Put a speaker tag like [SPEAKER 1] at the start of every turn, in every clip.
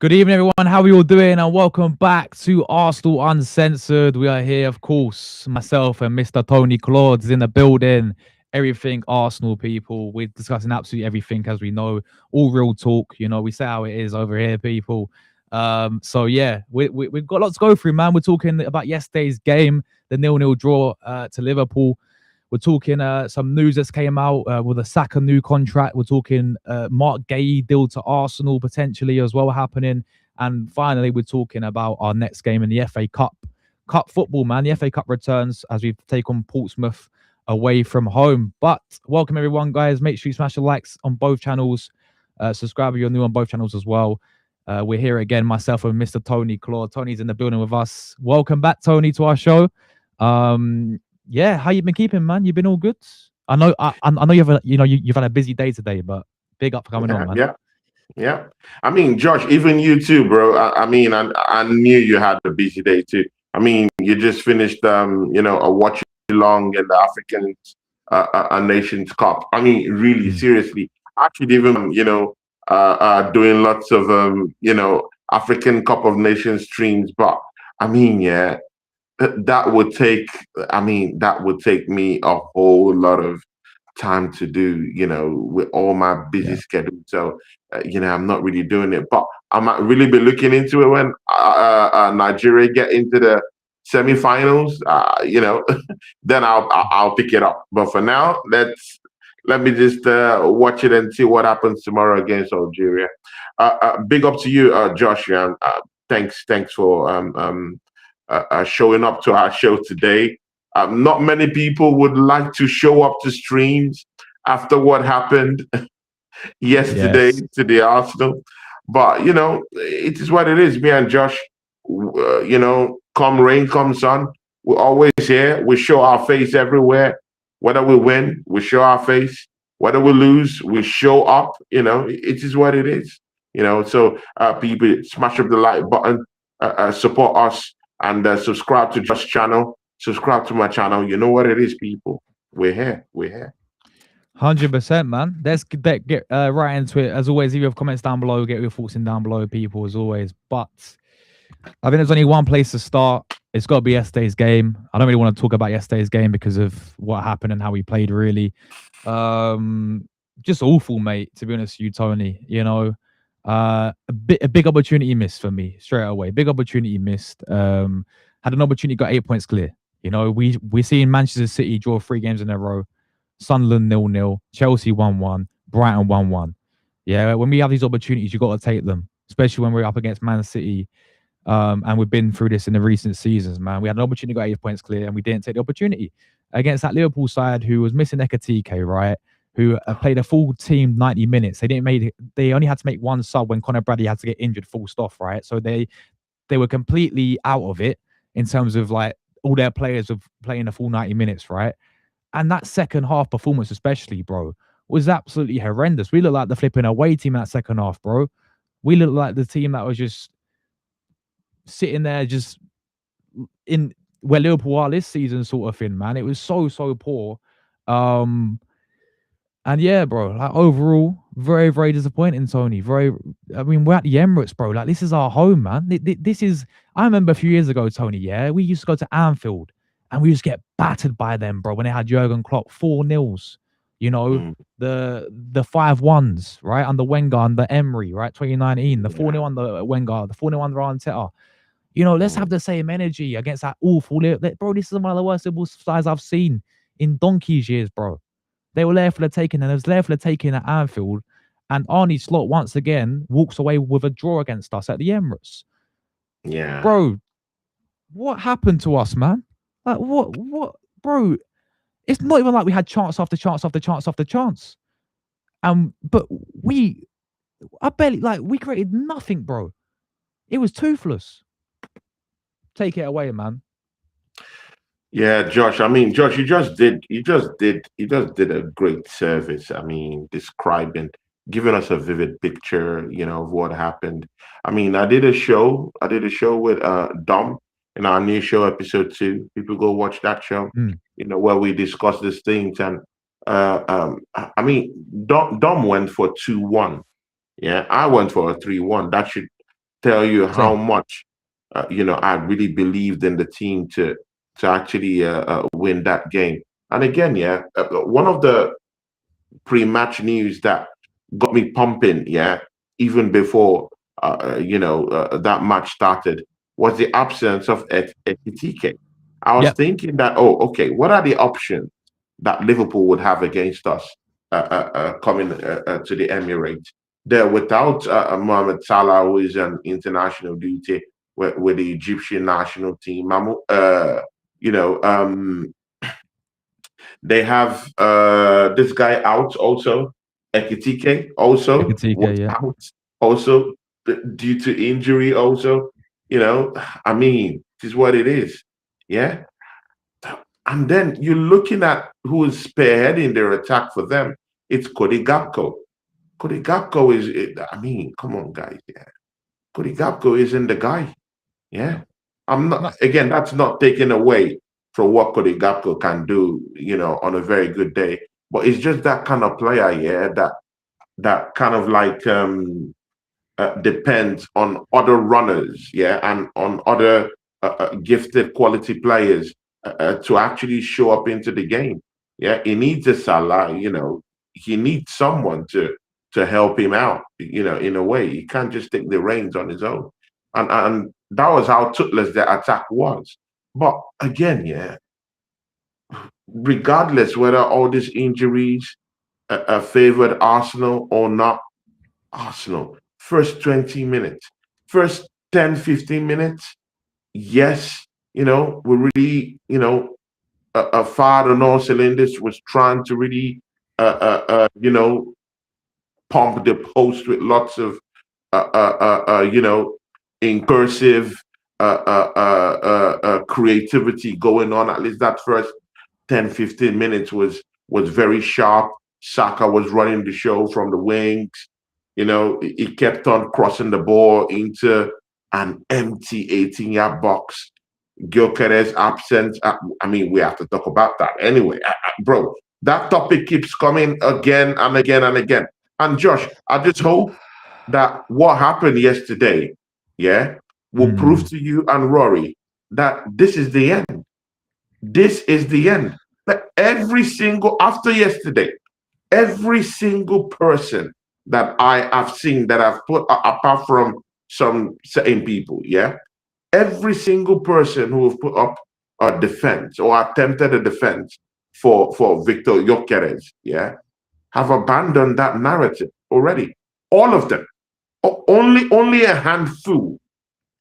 [SPEAKER 1] Good evening, everyone. How are you all doing? And welcome back to Arsenal Uncensored. We are here, of course, myself and Mr. Tony Claude's in the building. Everything Arsenal, people. We're discussing absolutely everything, as we know. All real talk. We say how it is over here, people. So yeah, we've got lots to go through, man. We're talking about yesterday's game, the 0-0 draw to Liverpool. We're talking some news that's came out with a Saka new contract. We're talking Marc Guehi deal to Arsenal potentially as well happening. And finally, we're talking about our next game in the FA Cup. Cup football, man. The FA Cup returns as we take on Portsmouth away from home. But welcome, everyone, guys. Make sure you smash the likes on both channels. Subscribe if you're new on both channels as well. We're here again, myself and Mr. Tony Claude. Tony's in the building with us. Welcome back, Tony, to our show. Yeah, how you been keeping, man? You been all good? I know you've had a busy day today, but big up for coming on,
[SPEAKER 2] Yeah,
[SPEAKER 1] man.
[SPEAKER 2] yeah, yeah. I mean, Josh, even you too, bro. I knew you had a busy day too. I mean, you just finished, a watch along in the African Nations Cup. I mean, really,
[SPEAKER 1] Mm.
[SPEAKER 2] seriously. Actually, even, doing lots of, African Cup of Nations streams. But I mean, yeah, that would take. I mean, that would take me a whole lot of time to do, with all my busy
[SPEAKER 1] Yeah.
[SPEAKER 2] schedule. So, I'm not really doing it, but I might really be looking into it when Nigeria get into the semifinals. Then I'll pick it up. But for now, let me just watch it and see what happens tomorrow against Algeria. Big up to you, Josh. Thanks for showing up to our show today. Not many people would like to show up to streams after what happened yesterday
[SPEAKER 1] Yes.
[SPEAKER 2] to the Arsenal. But, it is what it is. Me and Josh, come rain, come sun, we're always here. We show our face everywhere. Whether we win, we show our face. Whether we lose, we show up. It is what it is. So people smash up the like button, support us, and subscribe to Josh's channel. Subscribe to my channel. You know what it is, people. We're here. We're here.
[SPEAKER 1] 100%, man. Let's get right into it. As always, if you have comments down below, get your thoughts in down below, people, as always. But I think there's only one place to start. It's got to be yesterday's game. I don't really want to talk about yesterday's game because of what happened and how we played, really. Just awful, mate, to be honest with you, Tony. A big opportunity missed for me straight away. Big opportunity missed. Had an opportunity, got 8 points clear. We're seeing Manchester City draw 3 games in a row. Sunderland 0-0, Chelsea 1-1, Brighton 1-1. Yeah, when we have these opportunities, you got to take them, especially when we're up against Man City. And we've been through this in the recent seasons, man. We had an opportunity to get 8 points clear, and we didn't take the opportunity against that Liverpool side who was missing Ekatike, right? Who played a full team 90 minutes. They only had to make one sub when Conor Bradley had to get injured, full stop, right? So they were completely out of it in terms of like all their players of playing a full 90 minutes, right? And that second half performance, especially, bro, was absolutely horrendous. We looked like the flipping away team in that second half, bro. We looked like the team that was just sitting there, just in where Liverpool are this season, sort of thing, man. It was so poor. Um, and yeah, bro, like overall, very, very disappointing, Tony. I mean, we're at the Emirates, bro. Like, this is our home, man. This is, I remember a few years ago, Tony, yeah, we used to go to Anfield and we used to get battered by them, bro, when they had Jurgen Klopp, 4-0s, you know,
[SPEAKER 2] Mm,
[SPEAKER 1] the 5-1s, right, under Wenger, under Emery, right, 2019, the
[SPEAKER 2] yeah.
[SPEAKER 1] 4-0 under Wenger, the 4-0 under Arteta. Let's have
[SPEAKER 2] Mm,
[SPEAKER 1] the same energy against that awful, bro, this is one of the worst Liverpool sides I've seen in donkey's years, bro. They were there for the taking, and it was there for the taking at Anfield. And Arnie Slot once again walks away with a draw against us at the Emirates.
[SPEAKER 2] yeah.
[SPEAKER 1] Bro, what happened to us, man? Like bro? It's not even like we had chance after chance after chance after chance. But I barely we created nothing, bro. It was toothless. Take it away, man.
[SPEAKER 2] Yeah, Josh. I mean, Josh, you just did a great service. I mean, describing, giving us a vivid picture, of what happened. I mean, I did a show with Dom in our new show, episode 2. People go watch that show,
[SPEAKER 1] Mm,
[SPEAKER 2] where we discuss these things. And I mean, Dom went for 2-1. Yeah, I went for a 3-1. tell you how
[SPEAKER 1] Same.
[SPEAKER 2] much I really believed in the team to actually win that game. And again, yeah, one of the pre-match news that got me pumping, yeah, even before that match started, was the absence of Ekitike. I was
[SPEAKER 1] Yep.
[SPEAKER 2] thinking that, oh, okay, what are the options that Liverpool would have against us coming to the Emirates? They're without Mohamed Salah, who is on international duty with the Egyptian national team. You know, um, they have this guy out also. Ekitike
[SPEAKER 1] I
[SPEAKER 2] also
[SPEAKER 1] can see.
[SPEAKER 2] was
[SPEAKER 1] Yeah.
[SPEAKER 2] out also due to injury also. You know, I mean, this is what it is. Yeah. And then you're looking at who is spearheading their attack for them. It's Cody Gakpo. Cody Gakpo I mean, come on, guys. Yeah. Cody Gakpo isn't the guy. Yeah. I'm not,
[SPEAKER 1] No.
[SPEAKER 2] again, that's not taken away from what Cody Gakpo can do, on a very good day. But it's just that kind of player, yeah, that kind of like depends on other runners, yeah, and on other gifted quality players to actually show up into the game. Yeah, he needs a Salah, he needs someone to help him out, in a way. He can't just take the reins on his own. And that was how toothless the attack was. But again, yeah, regardless whether all these injuries favored Arsenal or not, Arsenal, first 20 minutes, first 10, 15 minutes, yes, we really, fired on all cylinders, was trying to really, pump the post with lots of, incursive creativity going on. At least that first 10, 15 minutes was very sharp. Saka was running the show from the wings. He kept on crossing the ball into an empty 18-yard box. Gyökeres absence. I mean, we have to talk about that anyway. Bro, that topic keeps coming again and again and again. And Josh, I just hope that what happened yesterday, yeah, will prove
[SPEAKER 1] Mm.
[SPEAKER 2] to you and Rory that this is the end. This is the end. But after yesterday, every single person that I have seen that I've put, apart from some certain people, yeah, every single person who have put up a defense or attempted a defense for Victor Gyökeres, yeah, have abandoned that narrative already. All of them. Only a handful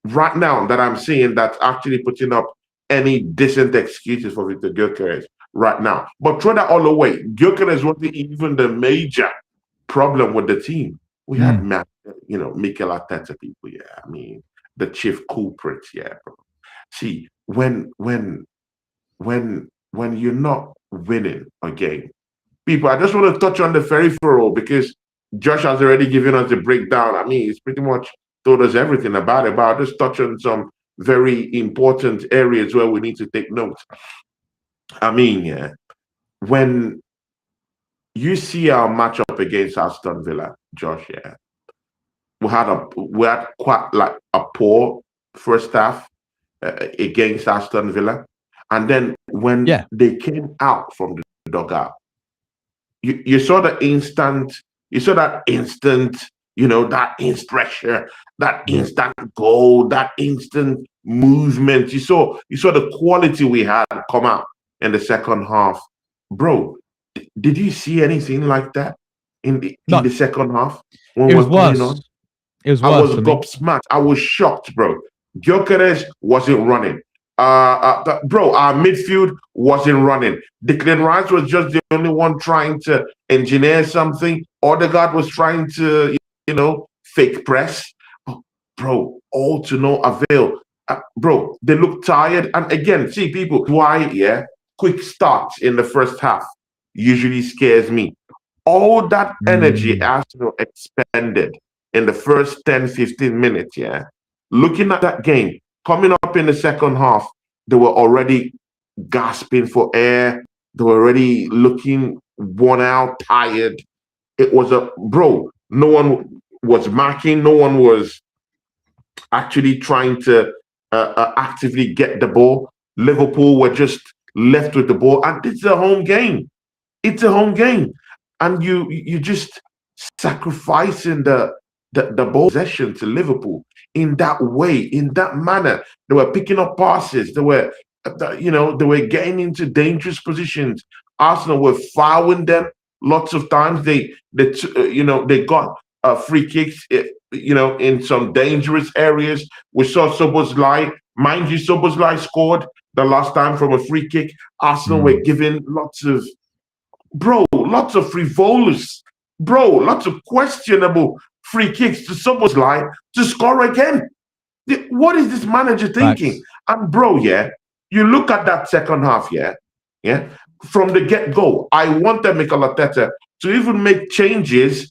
[SPEAKER 2] right now that I'm seeing that's actually putting up any decent excuses for Victor Gyökeres right now. But throw that all away. Gyökeres wasn't even the major problem with the team. We had
[SPEAKER 1] Mm.
[SPEAKER 2] Mikel Arteta people. Yeah, I mean the chief culprits. Yeah, bro. See, when you're not winning a game, people. I just want to touch on the peripheral because Josh has already given us the breakdown. I mean, he's pretty much told us everything about it. But I'll just touch on some very important areas where we need to take note. I mean, yeah, when you see our matchup against Aston Villa, Josh, yeah, we had quite like a poor first half against Aston Villa, and then when
[SPEAKER 1] Yeah.
[SPEAKER 2] they came out from the dugout, you saw that instant, that instant pressure, that
[SPEAKER 1] Yeah.
[SPEAKER 2] instant goal, that instant movement. You saw the quality we had come out in the second half, bro. Did you see anything like that in the
[SPEAKER 1] No.
[SPEAKER 2] second half when
[SPEAKER 1] It was
[SPEAKER 2] we're coming on?
[SPEAKER 1] worse. It was
[SPEAKER 2] I
[SPEAKER 1] worse
[SPEAKER 2] was
[SPEAKER 1] for me.
[SPEAKER 2] gobsmacked. I was shocked, bro. Gyökeres wasn't running. Bro, our midfield wasn't running. Declan Rice was just the only one trying to engineer something. Odegaard was trying to, fake press. Oh, bro, all to no avail. Bro, they look tired. And again, see, people, why, yeah, quick starts in the first half usually scares me. All that energy
[SPEAKER 1] Mm.
[SPEAKER 2] Arsenal expended in the first 10, 15 minutes, yeah. Looking at that game, coming up in the second half, they were already gasping for air. They were already looking worn out, tired. It was no one was marking, no one was actually trying to actively get the ball. Liverpool were just left with the ball, and it's a home game. It's a home game, and you just sacrificing the ball possession to Liverpool in that way, in that manner. They were picking up passes. They were, they were getting into dangerous positions. Arsenal were fouling them lots of times. They got free kicks, in some dangerous areas. We saw Szoboszlai. Mind you, Szoboszlai scored the last time from a free kick. Arsenal were giving lots of frivolous, lots of questionable free kicks to Szoboszlai to score again. What is this manager thinking?
[SPEAKER 1] Facts.
[SPEAKER 2] And you look at that second half, from the get-go. I wanted Mikel Arteta to even make changes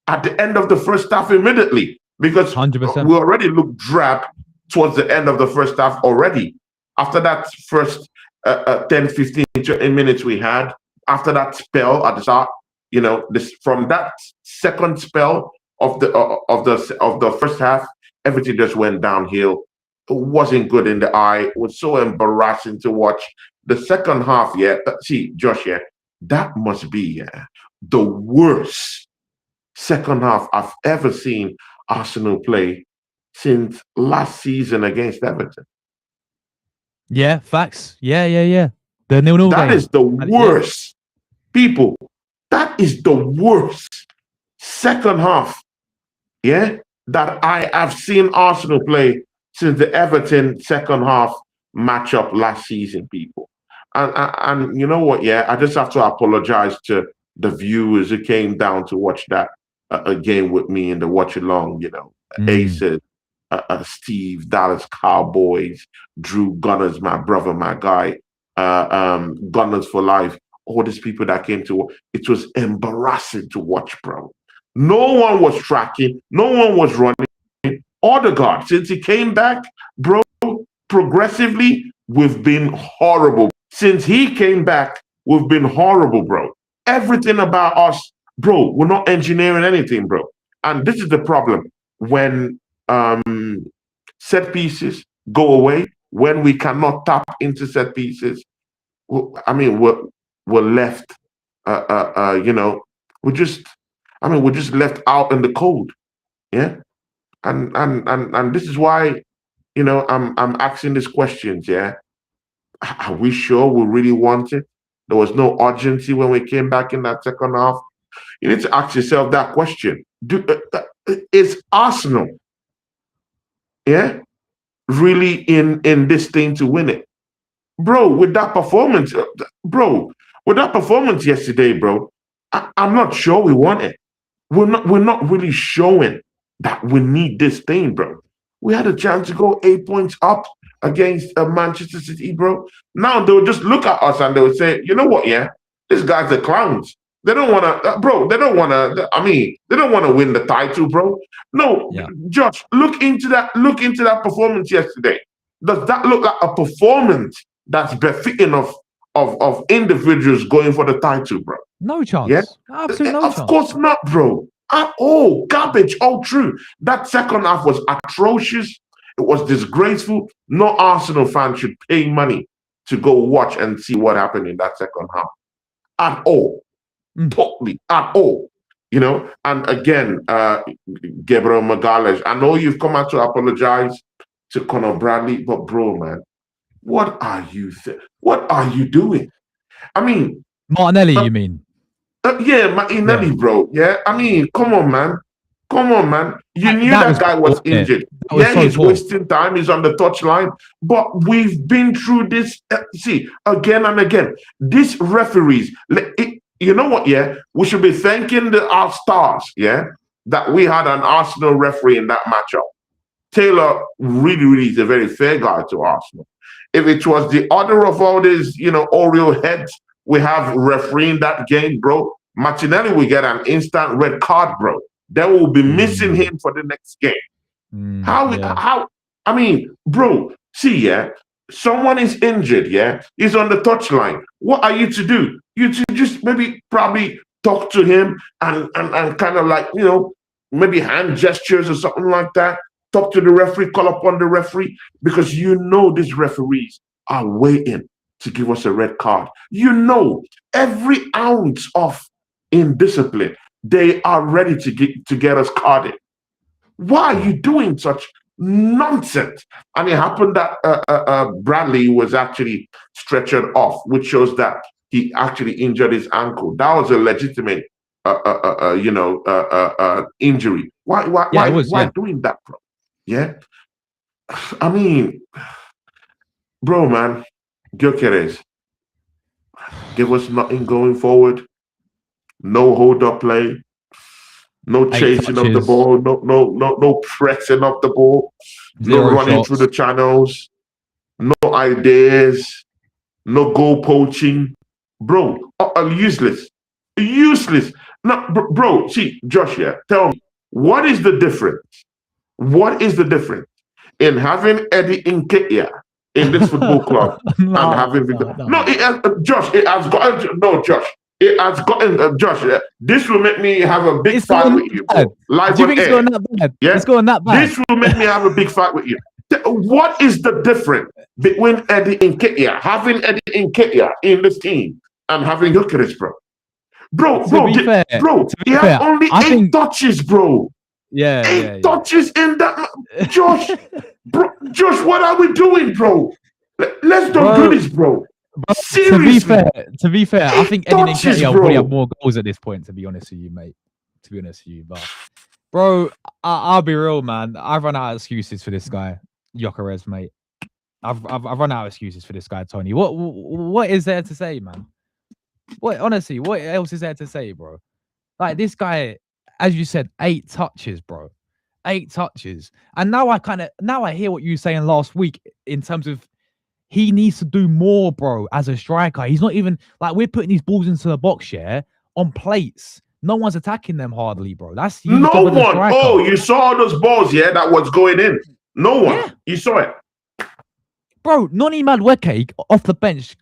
[SPEAKER 2] at the end of the first half immediately, because
[SPEAKER 1] 100%.
[SPEAKER 2] we already looked drab towards the end of the first half already. After that first 10, 15 minutes we had, after that spell at the start, from that second spell of the first half, everything just went downhill. It wasn't good in the eye. It was so embarrassing to watch. The second half, see, Josh, that must be the worst second half I've ever seen Arsenal play since last season against Everton.
[SPEAKER 1] Yeah, facts. Yeah. The 0-0
[SPEAKER 2] That
[SPEAKER 1] game.
[SPEAKER 2] is the worst. People, that is the worst second half, that I have seen Arsenal play since the Everton second half matchup last season, people. And you know what, I just have to apologize to the viewers who came down to watch that game with me in the watch along, Aces, Steve, Dallas Cowboys, Drew Gunners, my brother, my guy, Gunners for life, all these people that came to watch. It was embarrassing to watch, bro. No one was tracking, no one was running. Odegaard, since he came back, bro, progressively, we've been horrible. Since he came back, we've been horrible, bro. Everything about us, bro, we're not engineering anything, bro. And this is the problem. When set pieces go away, when we cannot tap into set pieces, we're left, we're just left out in the cold, and this is why, I'm asking these questions, Are we sure we really want it? There was no urgency when we came back in that second half. You need to ask yourself that question. Is Arsenal, really in this thing to win it? Bro, with that performance, yesterday, bro, I'm not sure we want it. We're not really showing that we need this thing, bro. We had a chance to go 8 points up against Manchester City, bro. Now they'll just look at us and they'll say, you know what, these guys are clowns. They don't want to, bro. They don't want to. They don't want to win the title, bro. No, Josh, look into that performance yesterday. Does that look like a performance that's befitting of individuals going for the title, bro?
[SPEAKER 1] No chance.
[SPEAKER 2] Yeah,
[SPEAKER 1] Absolutely no chance.
[SPEAKER 2] Of course not, bro. At all. Garbage. All true. That second half was atrocious. It was disgraceful. No Arsenal fan should pay money to go watch and see what happened in that second half. At all. Totally. At all. And again, Gabriel Magalhaes, I know you've come out to apologize to Conor Bradley, but bro, man, what are you doing?
[SPEAKER 1] Martinelli, you mean?
[SPEAKER 2] Martinelli, bro. Yeah, come on, man. You knew that guy was injured. He's wasting time. He's on the touchline. But we've been through this, again and again. These referees, you know what, we should be thanking our stars, that we had an Arsenal referee in that matchup. Taylor really, really is a very fair guy to Arsenal. If it was the other of all these, Oreo heads we have refereeing that game, bro, Martinelli will get an instant red card, bro. They will be missing him for the next game. Bro, see, someone is injured, he's on the touchline. What are you to do? You to just probably talk to him and kind of like, maybe hand gestures or something like that. talk to the referee, call upon the referee, because you know these referees are waiting to give us a red card. You know, every ounce of indiscipline, they are ready to get us carded. Why are you doing such nonsense? And it happened that Bradley was actually stretchered off, which shows that he actually injured his ankle. That was a legitimate, injury. Why doing that, bro? Yeah, I mean, bro, man, Gyökeres, give us nothing going forward. No hold up play. No chasing of the ball. No pressing of the ball. No running through the channels. No ideas. No goal poaching. Bro, useless. Useless. No, bro, see, Josh, tell me, what is the difference? What is the difference in having Eddie Nketiah in this football club and having Victor? Josh, it has gotten Josh. It has gotten Josh. This will make me have a big fight with you, bro. Live
[SPEAKER 1] Do you think it's going that bad? Yeah? It's going that bad.
[SPEAKER 2] This will make me have a big fight with you. What is the difference between Eddie Nketiah, having Eddie Nketiah in this team, and having Gyökeres, bro? Bro, he has only 8 touches, bro.
[SPEAKER 1] Yeah,
[SPEAKER 2] 8 touches in that. Josh, bro, Josh, what are we doing, bro? Let's don't do this, bro. Seriously.
[SPEAKER 1] To be fair, I think Eddie Nketiah will probably have more goals at this point, to be honest with you, mate. To be honest with you, but bro, I'll be real, man. I've run out of excuses for this guy, Gyökeres, mate. I've run out of excuses for this guy, Tony. What is there to say, man? What else is there to say, bro? Like, this guy, as you said, 8 touches, bro. 8 touches. And now I hear what you were saying last week in terms of he needs to do more, bro, as a striker. He's not even, like, we're putting these balls into the box, on plates. No one's attacking them hardly, bro. That's
[SPEAKER 2] no one. Oh, you saw those balls, that was going in. No one. Yeah. You saw it.
[SPEAKER 1] Bro, Noni Madueke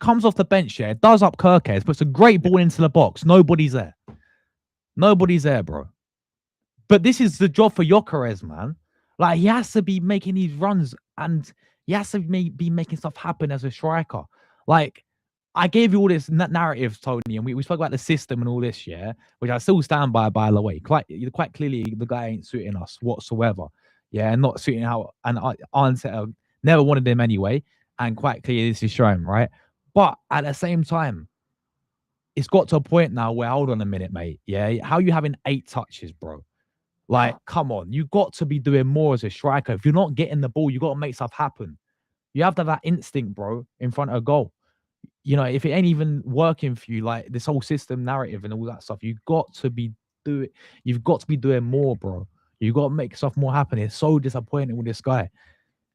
[SPEAKER 1] comes off the bench, does up Kirkes, puts a great ball into the box. Nobody's there. Nobody's there, bro. But this is the job for Gyökeres, man. Like, he has to be making these runs and he has to be making stuff happen as a striker. Like, I gave you all this narrative, Tony, and we spoke about the system and all this, which I still stand by the way. Quite clearly, the guy ain't suiting us whatsoever. Yeah, and not suiting how, and Uncensored never wanted him anyway. And quite clearly, this is showing, right? But at the same time, it's got to a point now where, hold on a minute, mate. Yeah, how you having 8 touches, bro? Like, come on, you got to be doing more as a striker. If you're not getting the ball, you got to make stuff happen. You have to have that instinct, bro, in front of a goal. You know, if it ain't even working for you, like this whole system narrative and all that stuff, you've got to be doing more, bro. You got to make stuff more happen. It's so disappointing with this guy.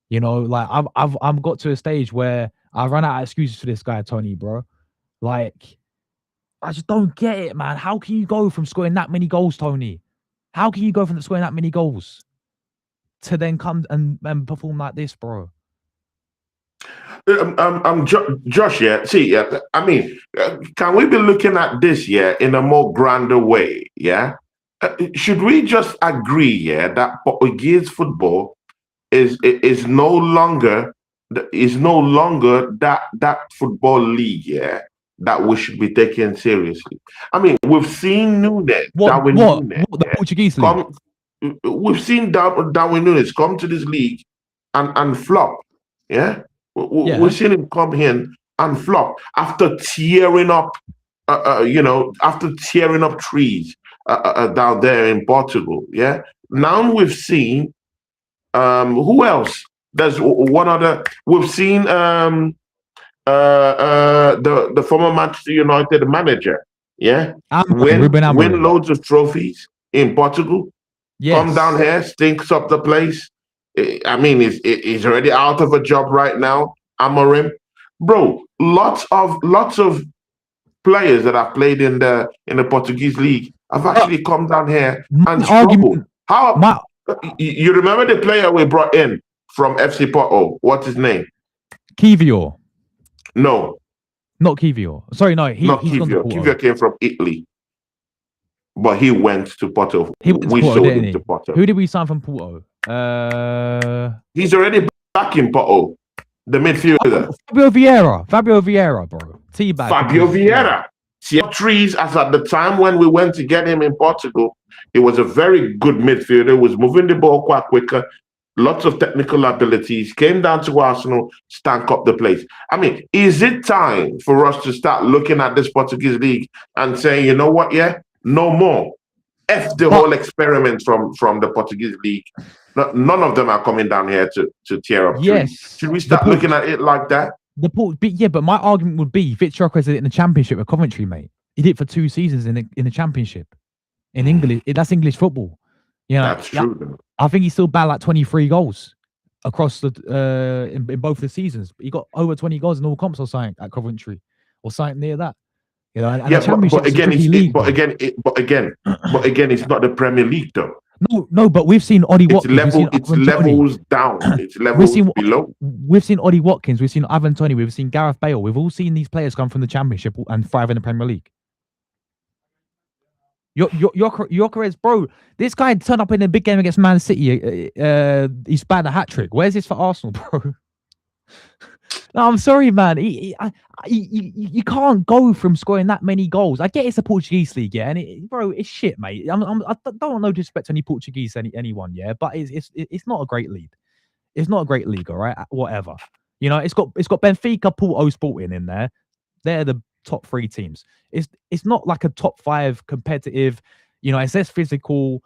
[SPEAKER 1] You know, like I've got to a stage where I run out of excuses for this guy, Tony, bro. Like, I just don't get it, man. How can you go from scoring that many goals, Tony? How can you go from scoring that many goals to then come and perform like this, bro?
[SPEAKER 2] Josh, I mean, can we be looking at this, in a more grander way, should we just agree, that Portuguese football is no longer that football league, that we should be taking seriously? I mean, we've seen Nunes,
[SPEAKER 1] the Portuguese league.
[SPEAKER 2] We've seen Darwin Nunes come to this league and flop, We've seen him come in and flop after tearing up, trees down there in Portugal. Now we've seen who else? There's one other. We've seen the former Manchester United manager. Win loads of trophies in Portugal. Yes. Come down here, stinks up the place. I mean, he's already out of a job right now. Amorim, bro, lots of players that have played in the Portuguese league have actually come down here and struggled. You remember the player we brought in from FC Porto? What's his name?
[SPEAKER 1] Kivior.
[SPEAKER 2] No,
[SPEAKER 1] not Kivior. Sorry, no, he's
[SPEAKER 2] Kivior. Kivior came from Italy, but he went to Porto.
[SPEAKER 1] We sold him to Porto. Who did we sign from Porto?
[SPEAKER 2] He's already back in Porto, the midfielder.
[SPEAKER 1] Fabio Vieira, bro. Teabag.
[SPEAKER 2] Fabio Vieira. Trees, as at the time when we went to get him in Portugal, he was a very good midfielder, was moving the ball quite quicker, lots of technical abilities, came down to Arsenal, stank up the place. I mean, is it time for us to start looking at this Portuguese league and saying, you know what, yeah, no more. F the whole experiment from the Portuguese league. None of them are coming down here to tear up trees. Should we start looking at it like that?
[SPEAKER 1] But my argument would be Victor Gyökeres did it in the Championship with Coventry, mate. He did it for 2 seasons in the Championship. In English, that's English football. You know,
[SPEAKER 2] that's true.
[SPEAKER 1] I think he still bagged like 23 goals across the in both the seasons. He got over 20 goals in all comps or something at Coventry, or something near that. You know, and
[SPEAKER 2] but again, it's not the Premier League though.
[SPEAKER 1] No, but we've seen Ollie Watkins.
[SPEAKER 2] It's levels down. It's levels below.
[SPEAKER 1] We've seen Ollie Watkins. We've seen Ivan Toney. We've seen Gareth Bale. We've all seen these players come from the Championship and thrive in the Premier League. Your careers, bro. This guy turned up in a big game against Man City. He's batted a hat trick. Where's this for Arsenal, bro? No, I'm sorry, man. You can't go from scoring that many goals. I get it's a Portuguese league, yeah, and bro, it's shit, mate. I don't want no disrespect to any Portuguese anyone, yeah, but it's not a great league. It's not a great league, all right. Whatever, you know, it's got Benfica, Porto, Sporting in there. They're the top 3 teams. It's not like a top 5 competitive. You know, it's less physical.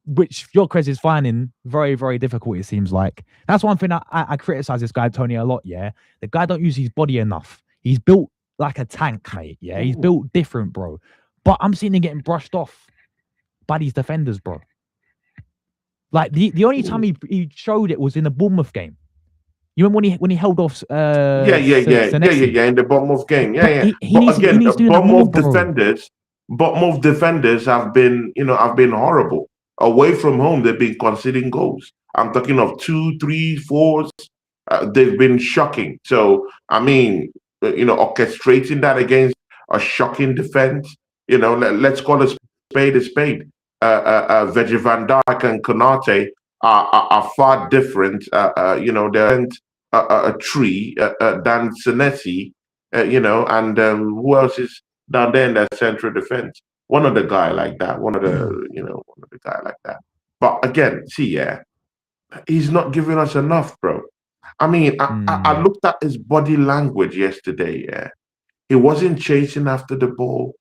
[SPEAKER 1] Which Gyökeres is finding very, very difficult, it seems like. That's one thing I criticize this guy, Tony, a lot, yeah? The guy don't use his body enough. He's built like a tank, mate, yeah? He's built different, bro. But I'm seeing him getting brushed off by these defenders, bro. Like, the only time he showed it was in the Bournemouth game. You remember when he held off
[SPEAKER 2] in the Bournemouth game. Bournemouth defenders have been horrible. Away from home, they've been conceding goals. I'm talking of 2, 3, 4s. They've been shocking. So, I mean, orchestrating that against a shocking defense, let's call a spade a spade. Virgil van Dijk and Konate are far different. They're a tree than Senesi, and who else is down there in that central defense? One of the guy like that. But again, see, yeah, he's not giving us enough, bro. I mean, I looked at his body language yesterday. Yeah, he wasn't chasing after the ball.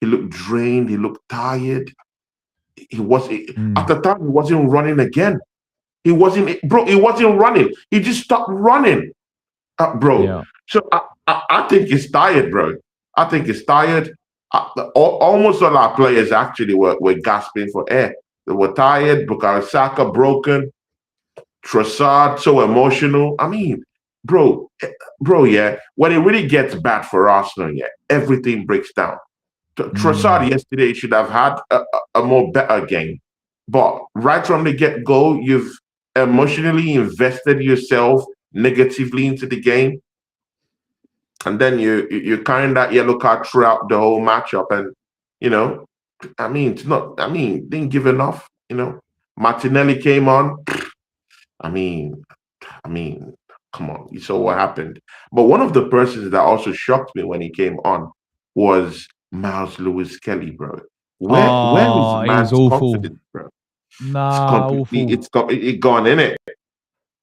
[SPEAKER 2] He looked drained. He looked tired. At the time, he wasn't running again. He wasn't running. He just stopped running, bro. Yeah. So I think he's tired, bro. I think he's tired. Almost all our players actually were gasping for air. They were tired. Bukayo Saka broken. Trossard so emotional. I mean, bro, yeah. When it really gets bad for Arsenal, yeah, everything breaks down. Trossard yesterday should have had a more better game, but right from the get-go, you've emotionally invested yourself negatively into the game. And then you're carrying that yellow card throughout the whole matchup, and didn't give enough. Martinelli came on. I mean, come on, you saw what happened. But one of the persons that also shocked me when he came on was Miles Lewis Kelly, bro. Where is man's confidence, bro?
[SPEAKER 1] Nah,
[SPEAKER 2] it's gone in it.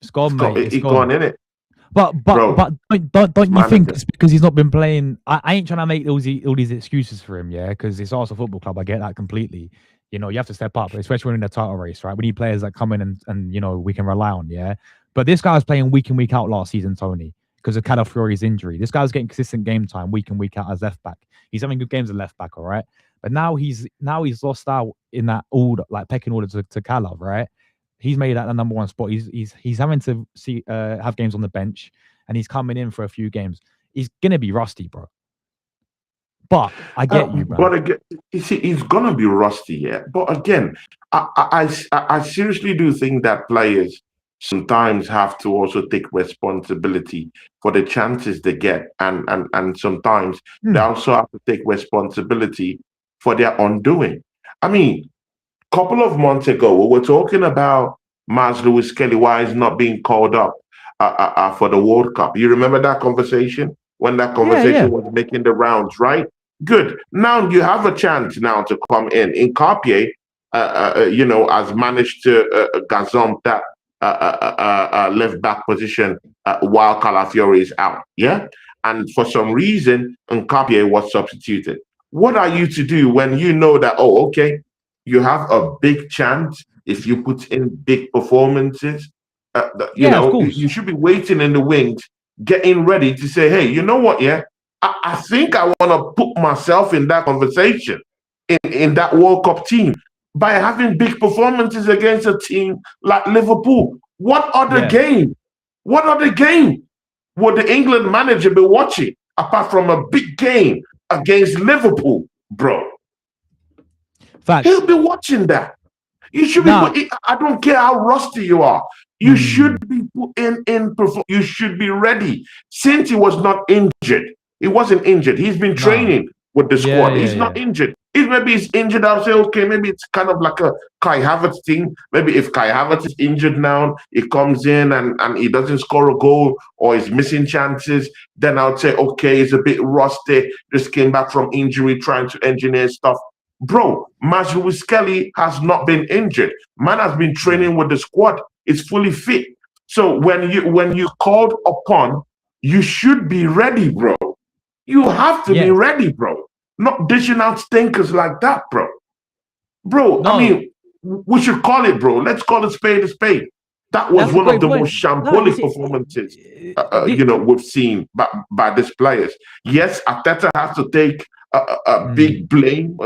[SPEAKER 1] It's gone, mate.
[SPEAKER 2] It's gone in it.
[SPEAKER 1] But don't you think it's because he's not been playing? I ain't trying to make all these excuses for him, yeah, because it's Arsenal Football Club. I get that completely. You have to step up, especially when in the title race, right? We need players that come in and we can rely on, yeah. But this guy was playing week in, week out last season, Tony, because of Calafiori's injury. This guy was getting consistent game time week in, week out as left back. He's having good games at left back, all right. But now he's lost out in that order, like pecking order to Calav, right? He's made that the number 1 spot. He's having to have games on the bench, and he's coming in for a few games. He's gonna be rusty, bro. But I get you, bro.
[SPEAKER 2] But again, you see, he's gonna be rusty, yeah. But again, I seriously do think that players sometimes have to also take responsibility for the chances they get, and sometimes they also have to take responsibility for their undoing. I mean, couple of months ago, we were talking about Mars Lewis Kelly, why he's not being called up for the World Cup. You remember that conversation when that
[SPEAKER 1] Yeah,
[SPEAKER 2] conversation
[SPEAKER 1] yeah,
[SPEAKER 2] was making the rounds, right? Good. Now you have a chance now to come in. Carpier, has managed to gazump that left back position while Calafiori is out. Yeah. And for some reason, Nkapie was substituted. What are you to do when you know that, oh, okay, you have a big chance if you put in big performances?
[SPEAKER 1] yeah. Of
[SPEAKER 2] You
[SPEAKER 1] course.
[SPEAKER 2] should be waiting in the wings, getting ready to say, hey, you know what? Yeah, I think I want to put myself in that conversation in that World Cup team by having big performances against a team like Liverpool. What other
[SPEAKER 1] Yeah.
[SPEAKER 2] game? What other game would the England manager be watching apart from a big game against Liverpool, bro?
[SPEAKER 1] Facts.
[SPEAKER 2] He'll be watching that. You should be
[SPEAKER 1] Now,
[SPEAKER 2] put. I don't care how rusty you are. You should
[SPEAKER 1] mm,
[SPEAKER 2] be put in. You should be ready. Since he was not injured, he wasn't injured. He's been
[SPEAKER 1] nah.
[SPEAKER 2] training with the
[SPEAKER 1] Yeah,
[SPEAKER 2] squad.
[SPEAKER 1] yeah,
[SPEAKER 2] He's
[SPEAKER 1] yeah.
[SPEAKER 2] not injured. If maybe he's injured, I'll say okay. Maybe it's kind of like a Kai Havertz thing. Maybe if Kai Havertz is injured now, he comes in and he doesn't score a goal or he's missing chances, then I'll say okay, he's a bit rusty. Just came back from injury, trying to engineer stuff. Bro, Lewis Kelly has not been injured. Man has been
[SPEAKER 1] Yeah.
[SPEAKER 2] training with the squad. It's fully fit. So when you called upon, you should be ready, bro. You have to be
[SPEAKER 1] Yeah.
[SPEAKER 2] ready, bro. Not dishing out stinkers like that, bro. Bro, I
[SPEAKER 1] No,
[SPEAKER 2] mean, we should call it, bro. Let's call it spade a spade. That was
[SPEAKER 1] that's a
[SPEAKER 2] one of
[SPEAKER 1] great
[SPEAKER 2] the most
[SPEAKER 1] point. No, you
[SPEAKER 2] shambolic
[SPEAKER 1] see,
[SPEAKER 2] performances,
[SPEAKER 1] the,
[SPEAKER 2] we've seen by these players. Yes, Ateta has to take a
[SPEAKER 1] mm,
[SPEAKER 2] big blame,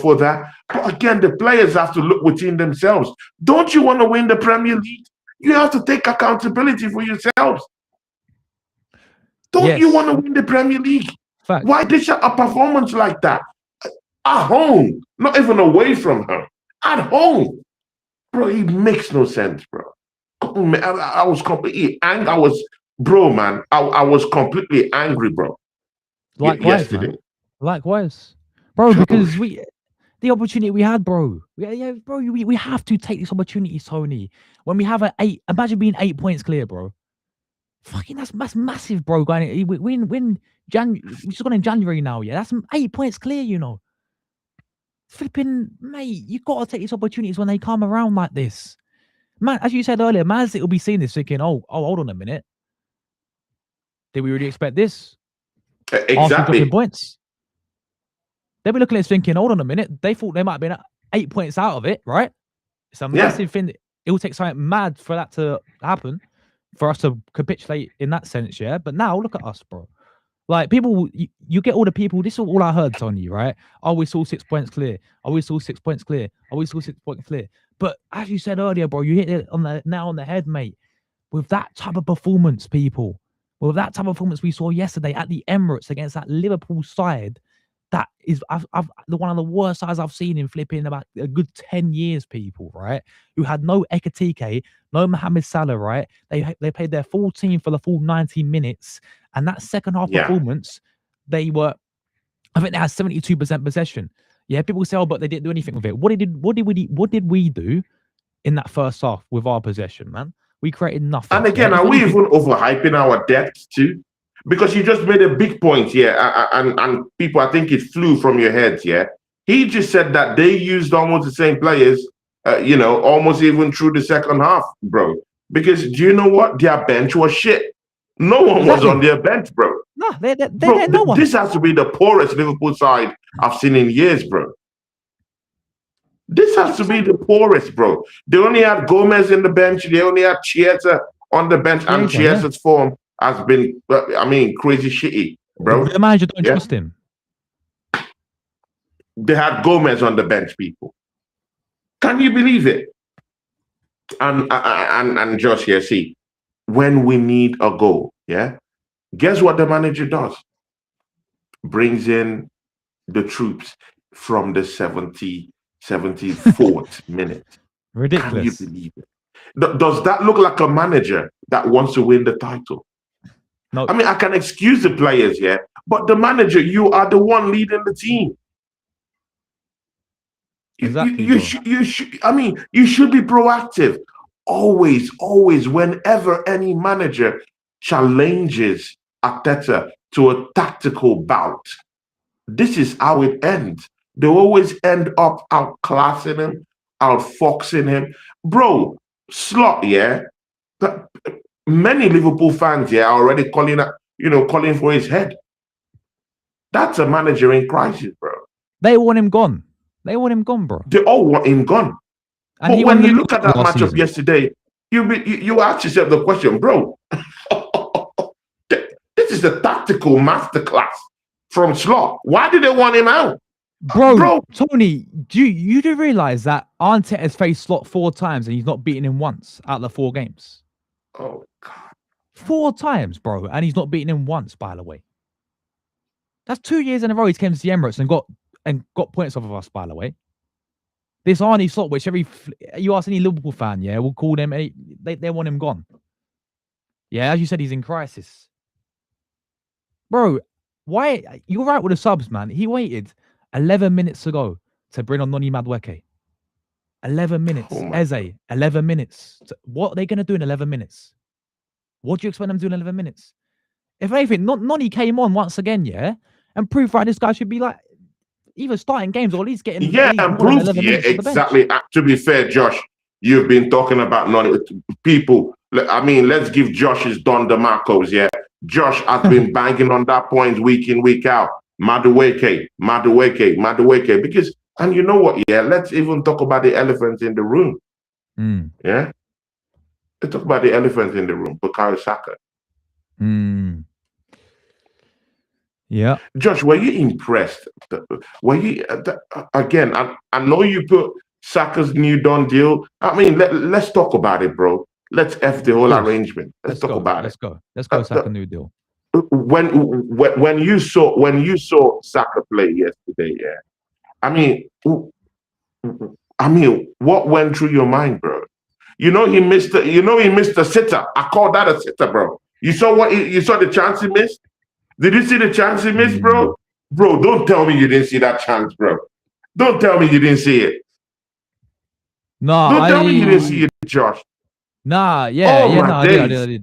[SPEAKER 2] for that. But again, the players have to look within themselves. Don't you want to win the Premier League? You have to take accountability for yourselves. Don't you want
[SPEAKER 1] yes,
[SPEAKER 2] to win the Premier League?
[SPEAKER 1] facts.
[SPEAKER 2] Why dish out a performance like that? At home, not even away from her. At home. Bro, it makes no sense, bro. I was completely angry. Bro, man, I was completely angry, bro,
[SPEAKER 1] Likewise,
[SPEAKER 2] yesterday.
[SPEAKER 1] man. Likewise, bro.
[SPEAKER 2] Bro,
[SPEAKER 1] Because the opportunity we had, bro. Yeah, bro. We have to take this opportunity, Tony. When we have imagine being 8 points clear, bro. Fucking, that's massive, bro. Going when we just gone in January now. Yeah, that's 8 points clear. Flipping mate, you gotta take these opportunities when they come around like this. Man, as you said earlier, Man City will be seeing this thinking, hold on a minute. Did we really expect this? Arsenal dropping
[SPEAKER 2] exactly.
[SPEAKER 1] points. They'll be looking at this thinking, hold on a minute. They thought they might have been 8 points out of it, right? It's a
[SPEAKER 2] Yeah,
[SPEAKER 1] massive thing. It will take something mad for that to happen, for us to capitulate in that sense, yeah. But now look at us, bro. Like people, you get all the people. This is all I heard, Tony. Right? Oh, we saw 6 points clear. Oh, we saw 6 points clear. Oh, we saw 6 points clear. But as you said earlier, bro, you hit it on the head, mate. With that type of performance, people, with that type of performance we saw yesterday at the Emirates against that Liverpool side, that is I've one of the worst sides I've seen in flipping about a good 10 years, people, right? Who had no Ekatike, no Mohamed Salah, right? They played their full team for the full 90 minutes. And that second half
[SPEAKER 2] yeah.
[SPEAKER 1] performance, I think they had 72% possession. Yeah, people say, oh, but they didn't do anything with it. What did we do in that first half with our possession, man? We created
[SPEAKER 2] And
[SPEAKER 1] nothing. Yeah,
[SPEAKER 2] again,
[SPEAKER 1] if
[SPEAKER 2] are we
[SPEAKER 1] anything,
[SPEAKER 2] even overhyping our depth too? Because you just made a big point here, and people, I think it flew from your heads. Yeah, he just said that they used almost the same players, almost even through the second half, bro. Because do you know what? Their bench was shit. No one was on
[SPEAKER 1] exactly.
[SPEAKER 2] their bench, bro.
[SPEAKER 1] No, they're
[SPEAKER 2] Bro,
[SPEAKER 1] no one.
[SPEAKER 2] this has to be the poorest Liverpool side I've seen in years, bro. This has to be
[SPEAKER 1] 100%.
[SPEAKER 2] the poorest, bro. They only had Gomez in the bench. They only had Chiesa on the bench, and
[SPEAKER 1] Chiesa, yeah.
[SPEAKER 2] Chiesa's form has been, crazy shitty, bro.
[SPEAKER 1] The manager don't
[SPEAKER 2] Yeah,
[SPEAKER 1] trust him.
[SPEAKER 2] they had Gomez on the bench, people. Can you believe it? And Josh here, see, when we need a goal, yeah, guess what the manager does? Brings in the troops from the 74th minute. Can you
[SPEAKER 1] Ridiculous.
[SPEAKER 2] believe it? Does that look like a manager that wants to win the title?
[SPEAKER 1] No,
[SPEAKER 2] I mean, I can excuse the players, yeah, but the manager, you are the one leading the team.
[SPEAKER 1] Exactly, bro.
[SPEAKER 2] I mean, you should be proactive. Always, whenever any manager challenges Arteta to a tactical bout, this is how it ends. They always end up outclassing him, outfoxing him. Bro, Slot, yeah. That- Many Liverpool fans, yeah, are already calling for his head. That's a manager in crisis, bro.
[SPEAKER 1] They want him gone. They want him gone, bro.
[SPEAKER 2] They all want him gone.
[SPEAKER 1] And
[SPEAKER 2] But
[SPEAKER 1] he won
[SPEAKER 2] when
[SPEAKER 1] the
[SPEAKER 2] you
[SPEAKER 1] league
[SPEAKER 2] look at that
[SPEAKER 1] last
[SPEAKER 2] matchup
[SPEAKER 1] season.
[SPEAKER 2] yesterday, you ask yourself the question, bro. This is a tactical masterclass from Slot. Why did they want him out,
[SPEAKER 1] Bro,
[SPEAKER 2] bro?
[SPEAKER 1] Tony, you do realize that Arteta has faced Slot 4 times and he's not beaten him once out of the 4 games?
[SPEAKER 2] Oh God.
[SPEAKER 1] 4 times, bro, and he's not beaten him once, by the way. That's 2 years in a row he's came to the Emirates and got points off of us, by the way. This Arnie Slot, which you ask any Liverpool fan, yeah, we'll call them. They want him gone. Yeah, as you said, he's in crisis, bro. Why? You're right with the subs, man. He waited 11 minutes ago to bring on Noni Madueke. 11 minutes.
[SPEAKER 2] Oh my
[SPEAKER 1] Eze, 11 minutes. What are they going to do in 11 minutes? What do you expect them to do in 11 minutes? If anything, Noni came on once again, yeah, and proved right this guy should be like either starting games or at least getting
[SPEAKER 2] Yeah,
[SPEAKER 1] at least more than
[SPEAKER 2] improved.
[SPEAKER 1] 11
[SPEAKER 2] Yeah,
[SPEAKER 1] minutes on the bench.
[SPEAKER 2] exactly. To be fair, Josh, you've been talking about people. I mean, let's give Josh his Don DeMarcos. Yeah, Josh has been banging on that point week in, week out. Madueke. Because, and you know what? Yeah, let's even talk about the elephant in the room. Yeah, let's talk about the elephant in the room. Bukayo Saka.
[SPEAKER 1] Yeah.
[SPEAKER 2] Josh, were you impressed? Were you again? I know you put Saka's new done deal. I mean, let's talk about it, bro. Let's f the whole arrangement. Let's talk about it.
[SPEAKER 1] Let's go. Saka new deal.
[SPEAKER 2] When you saw Saka play yesterday, yeah. I mean, what went through your mind, bro? He missed the sitter. I call that a sitter, bro. You saw the chance he missed. Did you see the chance he missed, bro? Bro, don't tell me you didn't see that chance, bro. Don't tell me you didn't see it.
[SPEAKER 1] No,
[SPEAKER 2] don't tell me you didn't see it, Josh.
[SPEAKER 1] Nah, yeah, no, I did.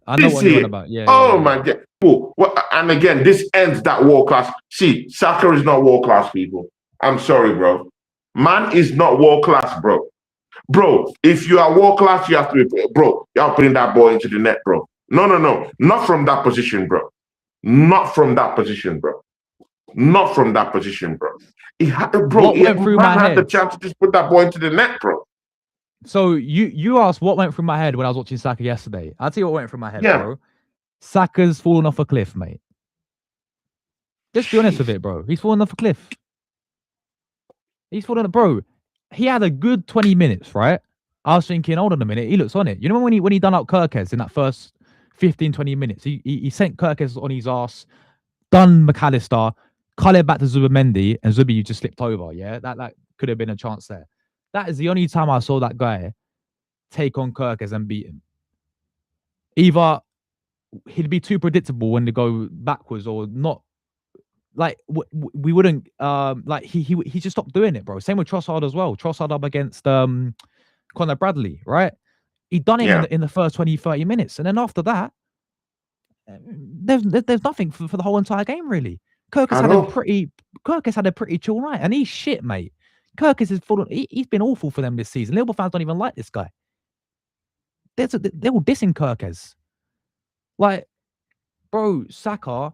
[SPEAKER 1] I know what you're on about. Yeah.
[SPEAKER 2] My God. Well, and again, this ends that world class. See, Saka is not world class, people. I'm sorry, bro. Man is not world class, bro. Bro, if you are world class, you have to be, bro. You're putting that ball into the net, bro. No, not from that position, bro. Not from that position, bro. Not from that position, bro. He had the chance to just put that ball into the net, bro.
[SPEAKER 1] So you asked what went through my head when I was watching Saka yesterday. I'll tell you what went through my head, bro. Saka's fallen off a cliff, mate. Just be honest with it, bro. He's fallen off a cliff. Bro. He had a good 20 minutes, right? I was thinking, hold on a minute, he looks on it. You know when he done out Kirkes in that first 15, 20 minutes, he sent Kirkes on his ass, done McAllister, cut it back to Zubimendi, and Zubi you just slipped over. Yeah, that could have been a chance there. That is the only time I saw that guy take on Kirkes and beat him. Either he'd be too predictable when they go backwards, or not. Like we wouldn't. Like he just stopped doing it, bro. Same with Trossard as well. Trossard up against Conor Bradley, right? He done him in the first 20, 30 minutes, and then after that, there's nothing for the whole entire game really. Kirkes had a pretty chill night, and he's shit, mate. Kirkes is full. He's been awful for them this season. Liverpool fans don't even like this guy. They're all dissing Kirkes. Like, bro, Saka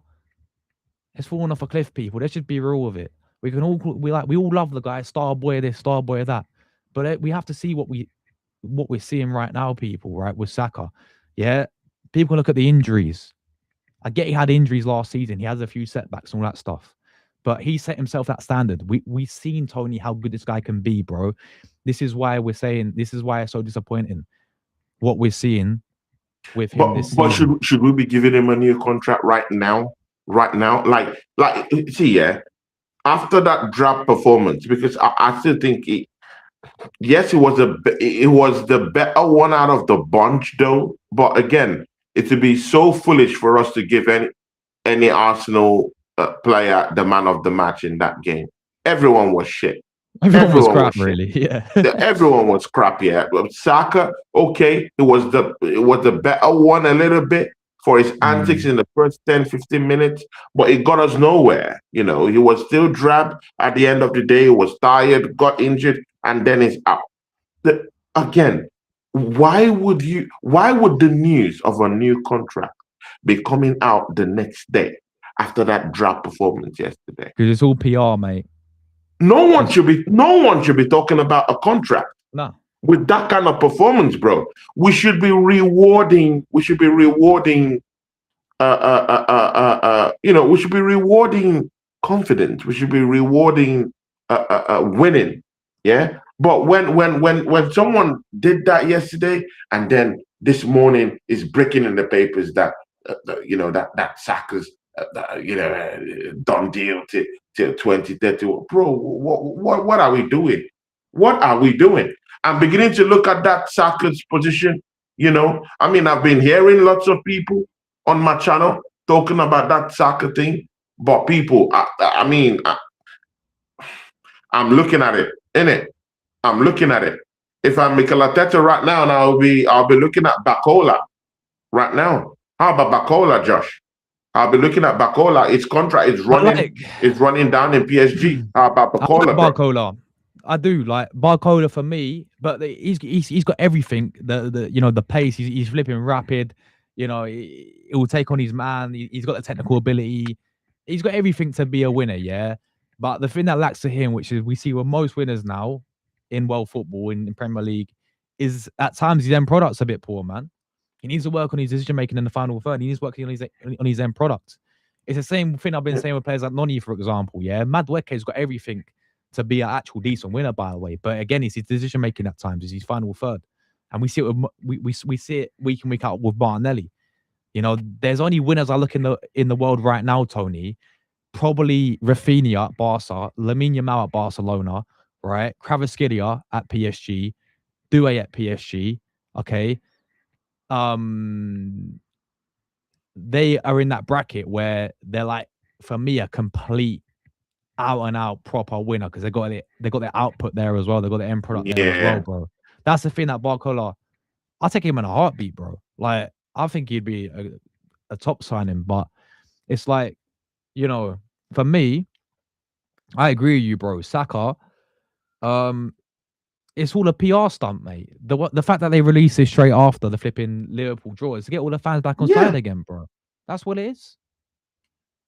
[SPEAKER 1] has fallen off a cliff. People, let's just be real with it. We all love the guy, star boy this, star boy that, but we have to see what we're seeing right now, people. Right, with Saka, yeah. People can look at the injuries. I get he had injuries last season. He has a few setbacks and all that stuff. But he set himself that standard. We've seen, Tony, how good this guy can be, bro. This is why we're saying, this is why it's so disappointing what we're seeing with him this season.
[SPEAKER 2] But should we be giving him a new contract right now? Right now? Like see, yeah, after that drop performance, because I still think it was the better one out of the bunch, though. But again, it would be so foolish for us to give any Arsenal player the man of the match in that game. Everyone was shit.
[SPEAKER 1] Everyone was
[SPEAKER 2] Everyone was
[SPEAKER 1] crap,
[SPEAKER 2] shit.
[SPEAKER 1] really. Yeah.
[SPEAKER 2] Everyone was crap. Yeah, Saka, okay, it was the better one a little bit for his antics
[SPEAKER 1] Mm.
[SPEAKER 2] in the first 10, 15 minutes, but it got us nowhere. He was still drab at the end of the day. He was tired, got injured, and then he's out. Again, why would the news of a new contract be coming out the next day after that drab performance yesterday?
[SPEAKER 1] Because it's all PR, mate. It's
[SPEAKER 2] No one should be talking about a contract
[SPEAKER 1] no.
[SPEAKER 2] with that kind of performance, bro. We should be rewarding we should be rewarding confidence. We should be rewarding winning. Yeah. But when someone did that yesterday, and then this morning is breaking in the papers that that Saka's done deal till 2030, bro. What are we doing? What are we doing? I'm beginning to look at that Saka's position. I've been hearing lots of people on my channel talking about that Saka thing, but people, I'm looking at it, innit? I'm looking at it. If I'm Mikel Arteta right now, and I'll be looking at Bacola right now. How about Bacola, Josh? I'll be looking at Bacola. Its contract is
[SPEAKER 1] But
[SPEAKER 2] running. It's running down in PSG. How about
[SPEAKER 1] I like
[SPEAKER 2] Bacola, bro?
[SPEAKER 1] Barcola. I do like Barcola for me, but he's got everything. The pace. He's flipping rapid. He will take on his man. He's got the technical ability. He's got everything to be a winner. Yeah, but the thing that lacks to him, which is we see with most winners now in world football in Premier League, is at times his end product's a bit poor, man. He needs to work on his decision making in the final third. He needs to work on his end product. It's the same thing I've been saying with players like Noni, for example. Yeah, Madueke's got everything to be an actual decent winner, by the way. But again, it's his decision making at times. Is his final third, and we see it. We see it week in week out with Martinelli. There's only winners I look in the world right now, Tony. Probably Rafinha at Barca, Lamine Yamal at Barcelona, right? Kvaratskhelia at PSG, Doué at PSG. Okay, they are in that bracket where they're like, for me, a complete out and out proper winner because they got their output there as well. They got the end product there as well,
[SPEAKER 2] Yeah.
[SPEAKER 1] bro. That's the thing that Barcola, I'll take him in a heartbeat, bro. Like, I think he'd be a top signing, but it's like, for me, I agree with you, bro. Saka, um, it's all a PR stunt, mate. The fact that they released this straight after the flipping Liverpool draw is to get all the fans back on side
[SPEAKER 2] Yeah.
[SPEAKER 1] again, bro. That's what it is.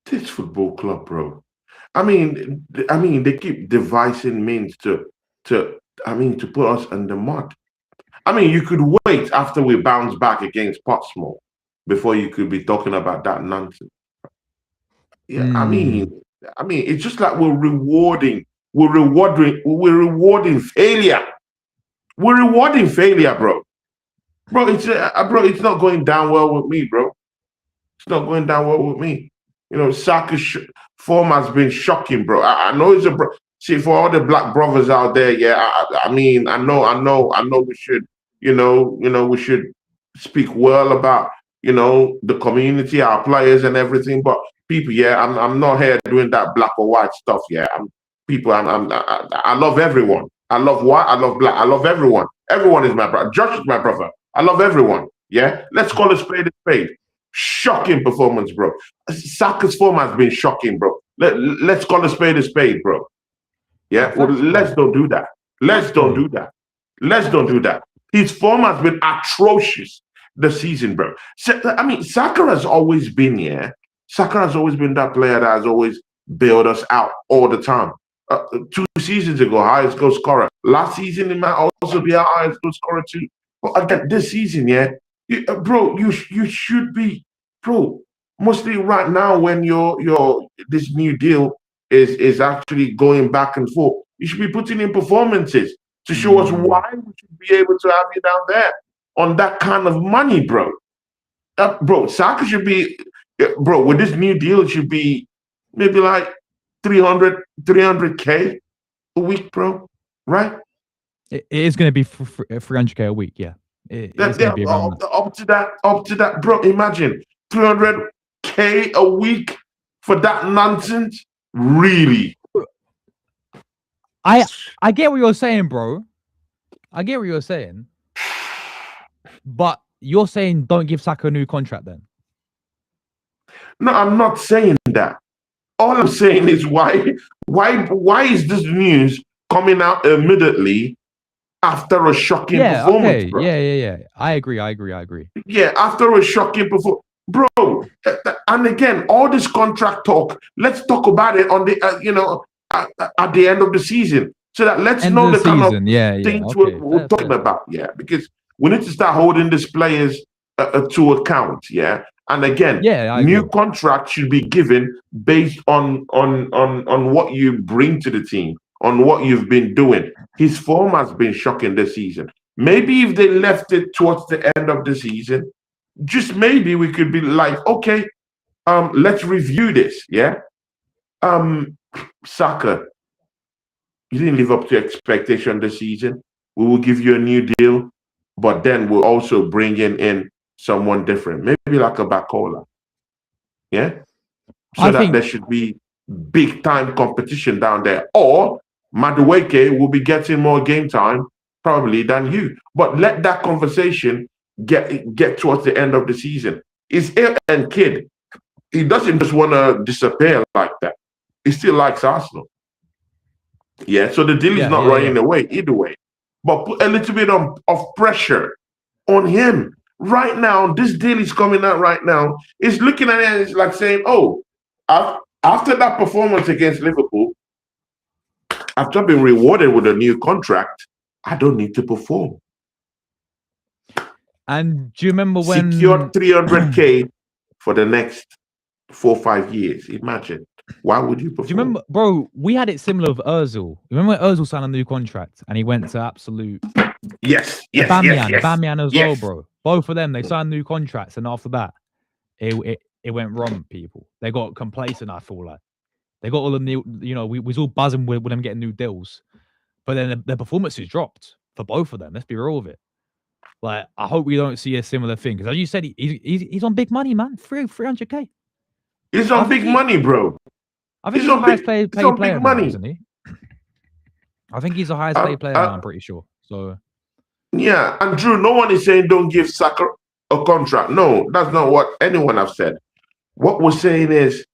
[SPEAKER 2] This football club, bro. I mean, they keep devising means to put us in the mud. You could wait after we bounce back against Portsmouth before you could be talking about that nonsense. Yeah,
[SPEAKER 1] Mm.
[SPEAKER 2] it's just like we're rewarding failure. We're rewarding failure, bro. It's not going down well with me, bro. It's not going down well with me. Saka's form has been shocking, bro. I know it's see, for all the black brothers out there. Yeah, I know. We should, we should speak well about, the community, our players, and everything. But people, yeah, I'm not here doing that black or white stuff. Yeah, I love everyone. I love white. I love black. I love everyone. Everyone is my brother. Josh is my brother. I love everyone. Yeah, let's call a spade a spade. Shocking performance, bro. Saka's form has been shocking, bro. Let's call a spade, bro.
[SPEAKER 1] Nah,
[SPEAKER 2] Yeah, well,
[SPEAKER 1] facts, bro.
[SPEAKER 2] let's don't do that. Let's
[SPEAKER 1] Facts,
[SPEAKER 2] don't
[SPEAKER 1] bro.
[SPEAKER 2] do that. Let's don't do that. His form has been atrocious this season, bro. Saka has always been, yeah. Saka has always been that player that has always bailed us out all the time. 2 seasons ago, highest goal scorer. Last season, he might also be our highest goal scorer too. But again, this season, yeah, bro, you should be, bro. Mostly right now, when your this new deal is actually going back and forth, you should be putting in performances to show us
[SPEAKER 1] Mm.
[SPEAKER 2] why we should be able to have you down there on that kind of money, bro. Bro, Saka should be, bro, with this new deal, it should be maybe like 300K a week, bro. Right?
[SPEAKER 1] It is going to be 300K a week. Yeah, it's
[SPEAKER 2] That
[SPEAKER 1] going
[SPEAKER 2] yeah,
[SPEAKER 1] to be around that.
[SPEAKER 2] up to that, bro. Imagine 300K a week for that nonsense. Really?
[SPEAKER 1] I get what you're saying, bro. I get what you're saying, but you're saying don't give Saka a new contract then.
[SPEAKER 2] No, I'm not saying that. All I'm saying is why is this news coming out immediately after a shocking
[SPEAKER 1] Yeah,
[SPEAKER 2] performance,
[SPEAKER 1] okay.
[SPEAKER 2] bro?
[SPEAKER 1] Yeah. I agree.
[SPEAKER 2] Yeah, after a shocking performance, bro. And again, all this contract talk. Let's talk about it on the at the end of the season, so that let's
[SPEAKER 1] End of
[SPEAKER 2] know
[SPEAKER 1] the
[SPEAKER 2] the kind of
[SPEAKER 1] season. Yeah.
[SPEAKER 2] things
[SPEAKER 1] Okay.
[SPEAKER 2] we're talking
[SPEAKER 1] Fair.
[SPEAKER 2] about. Yeah, because we need to start holding these players to account. Yeah, and again,
[SPEAKER 1] Yeah, I
[SPEAKER 2] new
[SPEAKER 1] agree.
[SPEAKER 2] contracts should be given based on what you bring to the team, on what you've been doing. His form has been shocking this season. Maybe if they left it towards the end of the season, just maybe we could be like, okay, let's review this. Yeah. Um, Saka, you didn't live up to expectation this season. We will give you a new deal, but then we'll also bring in someone different, maybe like a Bacola. Yeah. So
[SPEAKER 1] I
[SPEAKER 2] that there
[SPEAKER 1] think
[SPEAKER 2] should be big time competition down there. Or Madueke will be getting more game time probably than you. But let that conversation get towards the end of the season. Is and kid. He doesn't just want to disappear like that. He still likes Arsenal. Yeah, so the deal is not
[SPEAKER 1] yeah.
[SPEAKER 2] running away either way. But put a little bit of pressure on him. Right now, this deal is coming out right now. It's looking at it and it's like saying, oh, after that performance against Liverpool, after being rewarded with a new contract, I don't need to perform.
[SPEAKER 1] And do you remember
[SPEAKER 2] Secure
[SPEAKER 1] when
[SPEAKER 2] 300K for the next 4 or 5 years. Imagine. Why would you
[SPEAKER 1] do you
[SPEAKER 2] perform?
[SPEAKER 1] remember, bro? We had it similar with Özil. You remember when Özil signed a new contract and he went to absolute Aubameyang as well,
[SPEAKER 2] yes.
[SPEAKER 1] bro. Both of them, they signed new contracts, and after that, it went wrong. People, they got complacent. I feel like they got all the new, we was all buzzing with them getting new deals, but then their performances dropped for both of them. Let's be real with it. Like, I hope we don't see a similar thing because, as you said, he's on big money, man. 300K.
[SPEAKER 2] He's
[SPEAKER 1] I
[SPEAKER 2] on
[SPEAKER 1] think
[SPEAKER 2] big money, bro.
[SPEAKER 1] he's the highest paid
[SPEAKER 2] He's on big
[SPEAKER 1] player now,
[SPEAKER 2] money.
[SPEAKER 1] isn't he? I think he's the highest
[SPEAKER 2] Uh,
[SPEAKER 1] paid player now.
[SPEAKER 2] uh,
[SPEAKER 1] I'm pretty sure. So
[SPEAKER 2] yeah, and Drew, no one is saying don't give Saka a contract. No, that's not what anyone have said. What we're saying is,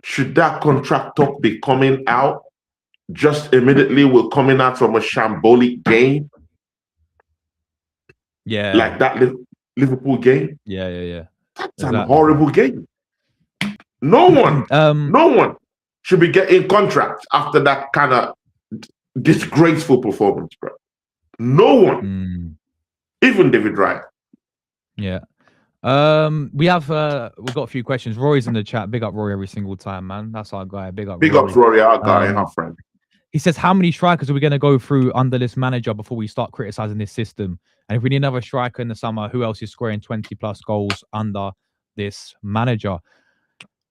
[SPEAKER 2] should that contract talk be coming out just immediately? We're coming out from a shambolic game
[SPEAKER 1] yeah,
[SPEAKER 2] like that Liverpool game.
[SPEAKER 1] yeah.
[SPEAKER 2] That's an
[SPEAKER 1] Exactly, bro.
[SPEAKER 2] horrible game. No one,
[SPEAKER 1] um,
[SPEAKER 2] no one should be getting contracts after that kind of disgraceful performance, bro. No one, even David Ryan.
[SPEAKER 1] yeah. We've got a few questions. Rory's in the chat. Big up Rory every single time, man. That's our guy. Big up
[SPEAKER 2] Big up
[SPEAKER 1] Rory.
[SPEAKER 2] Rory, our guy, our friend.
[SPEAKER 1] He says, how many strikers are we going to go through under this manager before we start criticizing this system? And if we need another striker in the summer, who else is scoring 20 plus goals under this manager?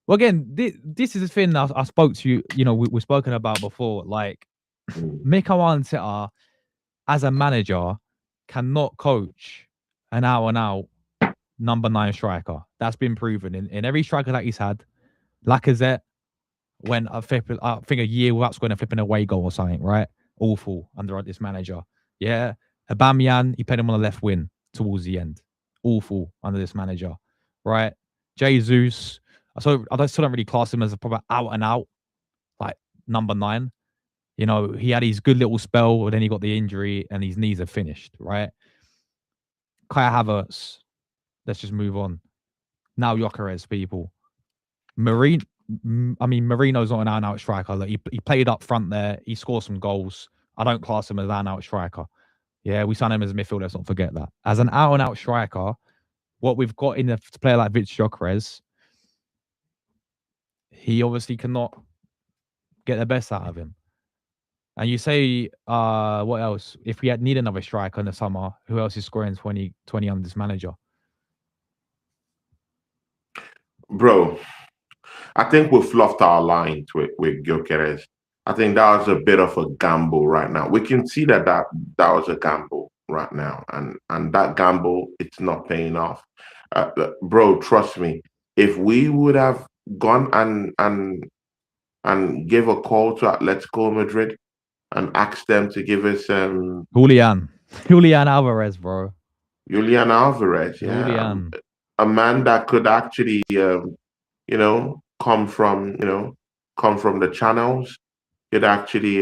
[SPEAKER 1] Well, again, this is the thing that I spoke to you, we've spoken about before. Like, Mikel Arteta, as a manager, cannot coach an out-and-out number 9 striker. That's been proven in every striker that he's had. Lacazette went, I think a year without scoring a flipping away goal or something, right? Awful under this manager. Yeah. Aubameyang, he played him on the left wing towards the end. Awful under this manager, right? Jesus, I still don't really class him as a proper out-and-out, like, number 9. He had his good little spell, but then he got the injury and his knees are finished, right? Kai Havertz, let's just move on. Now Gyökeres, people. Marino's not an out-and-out striker. Like, he played up front there. He scored some goals. I don't class him as an out-and-out striker. Yeah, we signed him as a midfielder. Let's not forget that. As an out-and-out striker, what we've got in a player like Gyökeres, he obviously cannot get the best out of him. And you say, what else? If we need another striker in the summer, who else is scoring 20 under this manager?
[SPEAKER 2] Bro, I think we fluffed our lines with Gyökeres. I think that was a bit of a gamble right now. We can see that was a gamble right now. And that gamble, it's not paying off. Bro, trust me, if we would have gone and gave a call to Atletico Madrid and ask them to give us
[SPEAKER 1] Julian Alvarez, bro.
[SPEAKER 2] Julian Alvarez. Yeah,
[SPEAKER 1] Julian.
[SPEAKER 2] a man that could actually, come from, come from the channels. Could actually,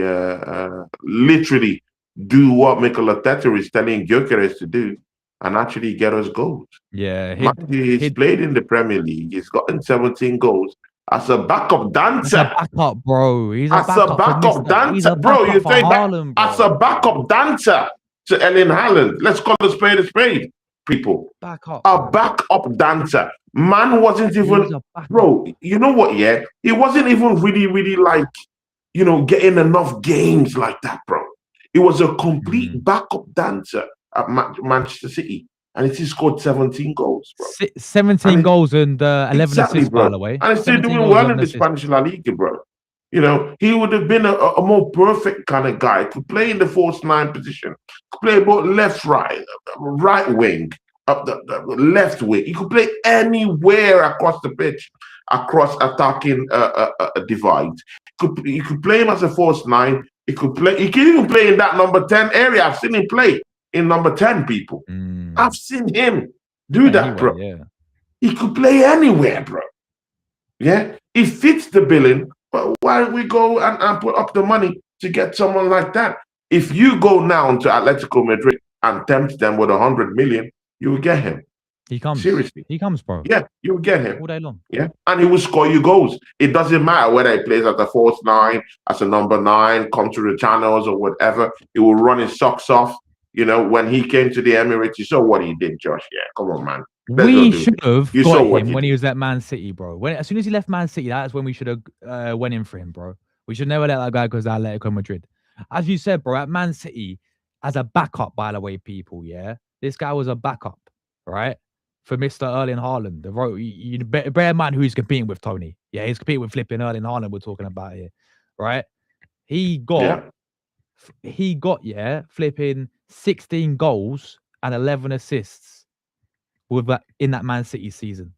[SPEAKER 2] literally do what Mikel Arteta is telling Gyökeres to do, and actually get us goals.
[SPEAKER 1] Yeah,
[SPEAKER 2] Mind you, he's played in the Premier League. He's gotten 17 goals as a backup dancer.
[SPEAKER 1] As a backup, bro. He's a
[SPEAKER 2] As a backup dancer,
[SPEAKER 1] He's a
[SPEAKER 2] bro. You
[SPEAKER 1] for
[SPEAKER 2] say that
[SPEAKER 1] Haaland, bro.
[SPEAKER 2] as a backup dancer to Erling Haaland. Let's call a spade, people.
[SPEAKER 1] Backup,
[SPEAKER 2] A backup dancer. Man wasn't even, bro. You know what? Yeah, he wasn't even really like, getting enough games like that, bro. He was a complete backup dancer at Manchester City, and he scored 17 goals, bro.
[SPEAKER 1] 17 goals and 11 assists,
[SPEAKER 2] bro.
[SPEAKER 1] by the way.
[SPEAKER 2] And he's still doing well in the Spanish La Liga, bro. He would have been a more perfect kind of guy. Could play in the false nine position. Could play both left, right wing, up the left wing. He could play anywhere across the pitch, across attacking divides. You could play him as a false nine. He could even play in that number 10 area. I've seen him play in number 10, people. I've seen him do that, bro.
[SPEAKER 1] Yeah.
[SPEAKER 2] He could play anywhere, bro. Yeah, he fits the billing. But why don't we go and put up the money to get someone like that? If you go now to Atletico Madrid and tempt them with 100 million, you will get him.
[SPEAKER 1] He comes.
[SPEAKER 2] Seriously.
[SPEAKER 1] He comes, bro.
[SPEAKER 2] Yeah, you will get him.
[SPEAKER 1] All day long.
[SPEAKER 2] Yeah, and he will score you goals. It doesn't matter whether he plays as a false nine, as a number 9, come through the channels or whatever. He will run his socks off. When he came to the Emirates, you saw what he did, Josh. Yeah, come on, man.
[SPEAKER 1] We should have got him when he was at Man City, bro. As soon as he left Man City, that's when we should have went in for him, bro. We should never let that guy go to Atletico Madrid. As you said, bro, at Man City, as a backup, by the way, people, yeah? This guy was a backup, right? For Mr. Erling Haaland. Bear in mind who he's competing with, Tony. Yeah, he's competing with flipping Erling Haaland we're talking about here, right? He got, flipping 16 goals and 11 assists in that Man City season.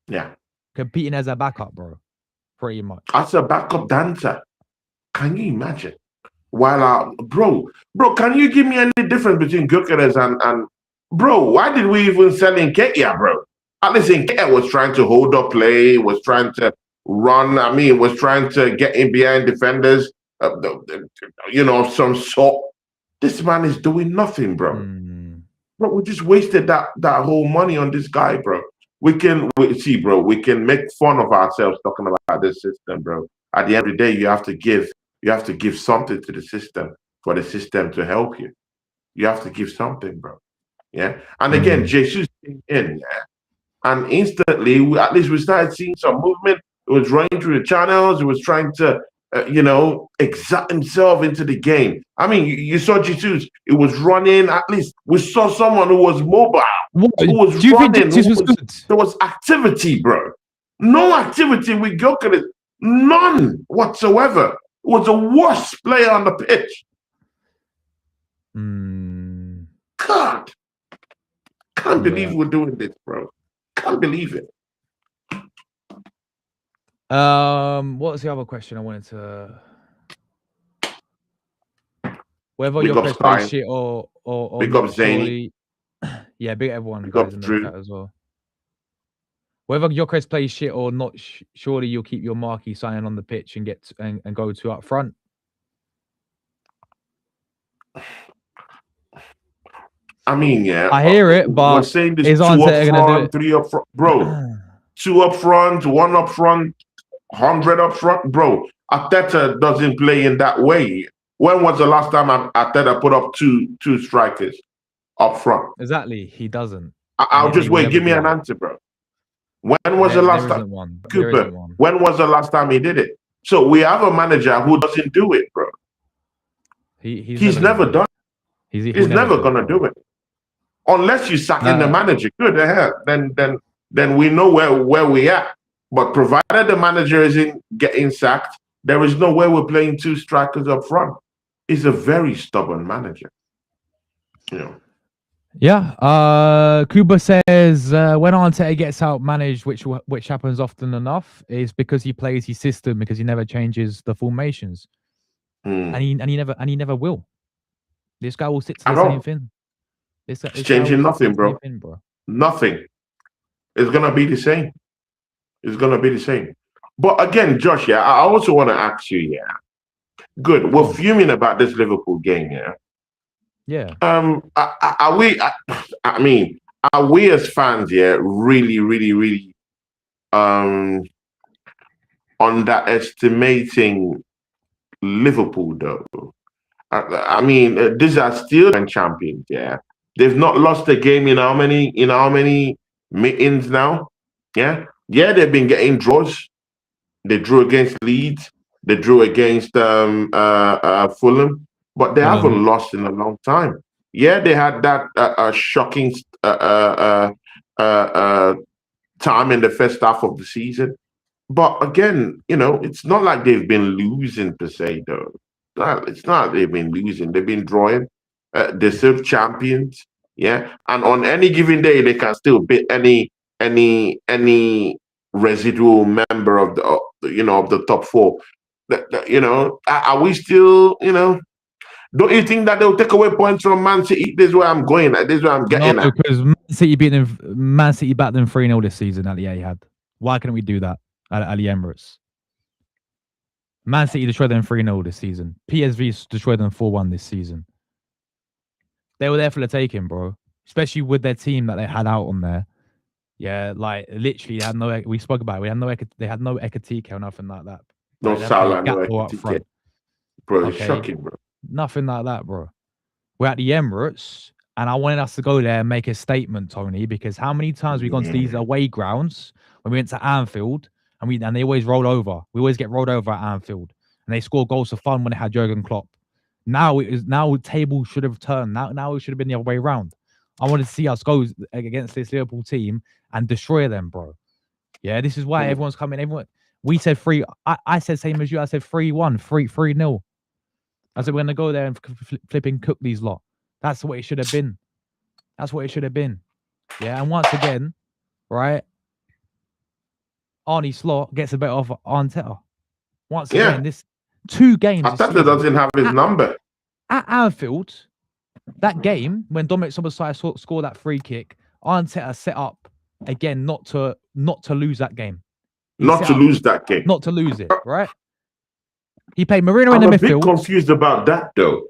[SPEAKER 2] Yeah.
[SPEAKER 1] Competing as a backup, bro. Pretty much.
[SPEAKER 2] As a backup dancer. Can you imagine? While bro, can you give me any difference between Gyökeres and bro, why did we even sell in Guehi, bro? At least Guehi was trying to hold up play, was trying to run, was trying to get in behind defenders, of some sort. This man is doing nothing, bro. Bro, we just wasted that whole money on this guy, bro. We can make fun of ourselves talking about this system, bro. At the end of the day, you have to give something to the system for the system to help you. You have to give something, bro. Yeah. And again, Jesus came in, yeah. And instantly, at least we started seeing some movement. It was running through the channels. It was trying to, exert himself into the game. You saw Jesus. It was running. At least we saw someone who was mobile. Who was running. There was activity, bro. No activity with Gyökeres. None whatsoever. It was a worst player on the pitch. God. Can't believe we're doing this, bro. Can't believe it.
[SPEAKER 1] What was the other question I wanted to? Whether your press plays shit or
[SPEAKER 2] big up Zany.
[SPEAKER 1] Yeah, big everyone guys in the chat as well. Whether Gyökeres plays shit or not, surely you'll keep your Marquee signing on the pitch and get and go to up front.
[SPEAKER 2] Yeah.
[SPEAKER 1] I hear it, but
[SPEAKER 2] we're saying this 2 up front, 3 up front, bro. 2 up front, 1 up front, 100 up front, bro. Arteta doesn't play in that way. When was the last time Arteta put up two strikers up front?
[SPEAKER 1] Exactly, he doesn't.
[SPEAKER 2] I'll just wait. Give me an answer, bro. When was the last time? Cooper. When was the last time he did it? So we have a manager who doesn't do it, bro. He's never done it. He's never gonna do it. Unless you sack in the manager. Good, then we know where we are. But provided the manager isn't getting sacked, there is no way we're playing 2 strikers up front. He's a very stubborn manager.
[SPEAKER 1] Yeah. Kuba says when Arteta gets outmanaged, which happens often enough, is because he plays his system because he never changes the formations. and he never will. This guy will stick to
[SPEAKER 2] I
[SPEAKER 1] the same
[SPEAKER 2] don't.
[SPEAKER 1] thing. This
[SPEAKER 2] It's
[SPEAKER 1] guy will
[SPEAKER 2] changing
[SPEAKER 1] stick to
[SPEAKER 2] nothing,
[SPEAKER 1] the same
[SPEAKER 2] bro.
[SPEAKER 1] thing, bro.
[SPEAKER 2] Nothing. It's gonna be the same. It's gonna be the same. But again, Josh, yeah, I also want to ask you, yeah. Good. We're fuming about this Liverpool game, yeah.
[SPEAKER 1] Yeah.
[SPEAKER 2] Are we? I mean, are we as fans, yeah, really, really, really, um, underestimating Liverpool though? I mean, these are still champions, yeah. They've not lost a game in how many meetings now? Yeah, yeah. They've been getting draws. They drew against Leeds. They drew against Fulham, but they
[SPEAKER 1] Fulham.
[SPEAKER 2] haven't lost in a long time. Yeah, they had that shocking time in the first half of the season. But again, it's not like they've been losing per se, though. It's not they've been losing. They've been drawing. They're still champions. Yeah, and on any given day, they can still beat any residual member of of the top four. Are we still? Don't you think that they'll take away points from Man City? This is where I'm going at. This is where I'm getting
[SPEAKER 1] No,
[SPEAKER 2] at.
[SPEAKER 1] because Man City backed them 3-0 this season at the Etihad. Why couldn't we do that at the Emirates? Man City destroyed them 3-0 this season. PSV destroyed them 4-1 this season. They were there for the taking, bro. Especially with their team that they had out on there. Yeah, like literally had no. We spoke about it. We had no. They had no Ekatike or nothing like that.
[SPEAKER 2] No
[SPEAKER 1] Right?
[SPEAKER 2] Salah, no
[SPEAKER 1] Up front.
[SPEAKER 2] bro. It's shocking, bro.
[SPEAKER 1] Nothing like that, bro. We're at the Emirates, and I wanted us to go there and make a statement, Tony, because how many times we've gone to these away grounds when we went to Anfield, and they always roll over. We always get rolled over at Anfield, and they score goals for fun when they had Jurgen Klopp. Now table should have turned. Now it should have been the other way around. I wanted to see us go against this Liverpool team and destroy them, bro. Yeah, this is why everyone's coming. We said 3. I said same as you. I said 3-1, 3-0. I said we're gonna go there and flipping cook these lot. That's what it should have been. That's what it should have been. Yeah, and once again, right, Arnie Slot gets a bit off Arteta. Once again, this 2 games.
[SPEAKER 2] Arteta doesn't have his number
[SPEAKER 1] at Anfield. That game when Dominic Szoboszlai scored that free kick, Arteta set up again not to lose that game.
[SPEAKER 2] Not to lose that game.
[SPEAKER 1] Not to lose it, right? He played Marino in the midfield.
[SPEAKER 2] I'm a bit confused about that, though.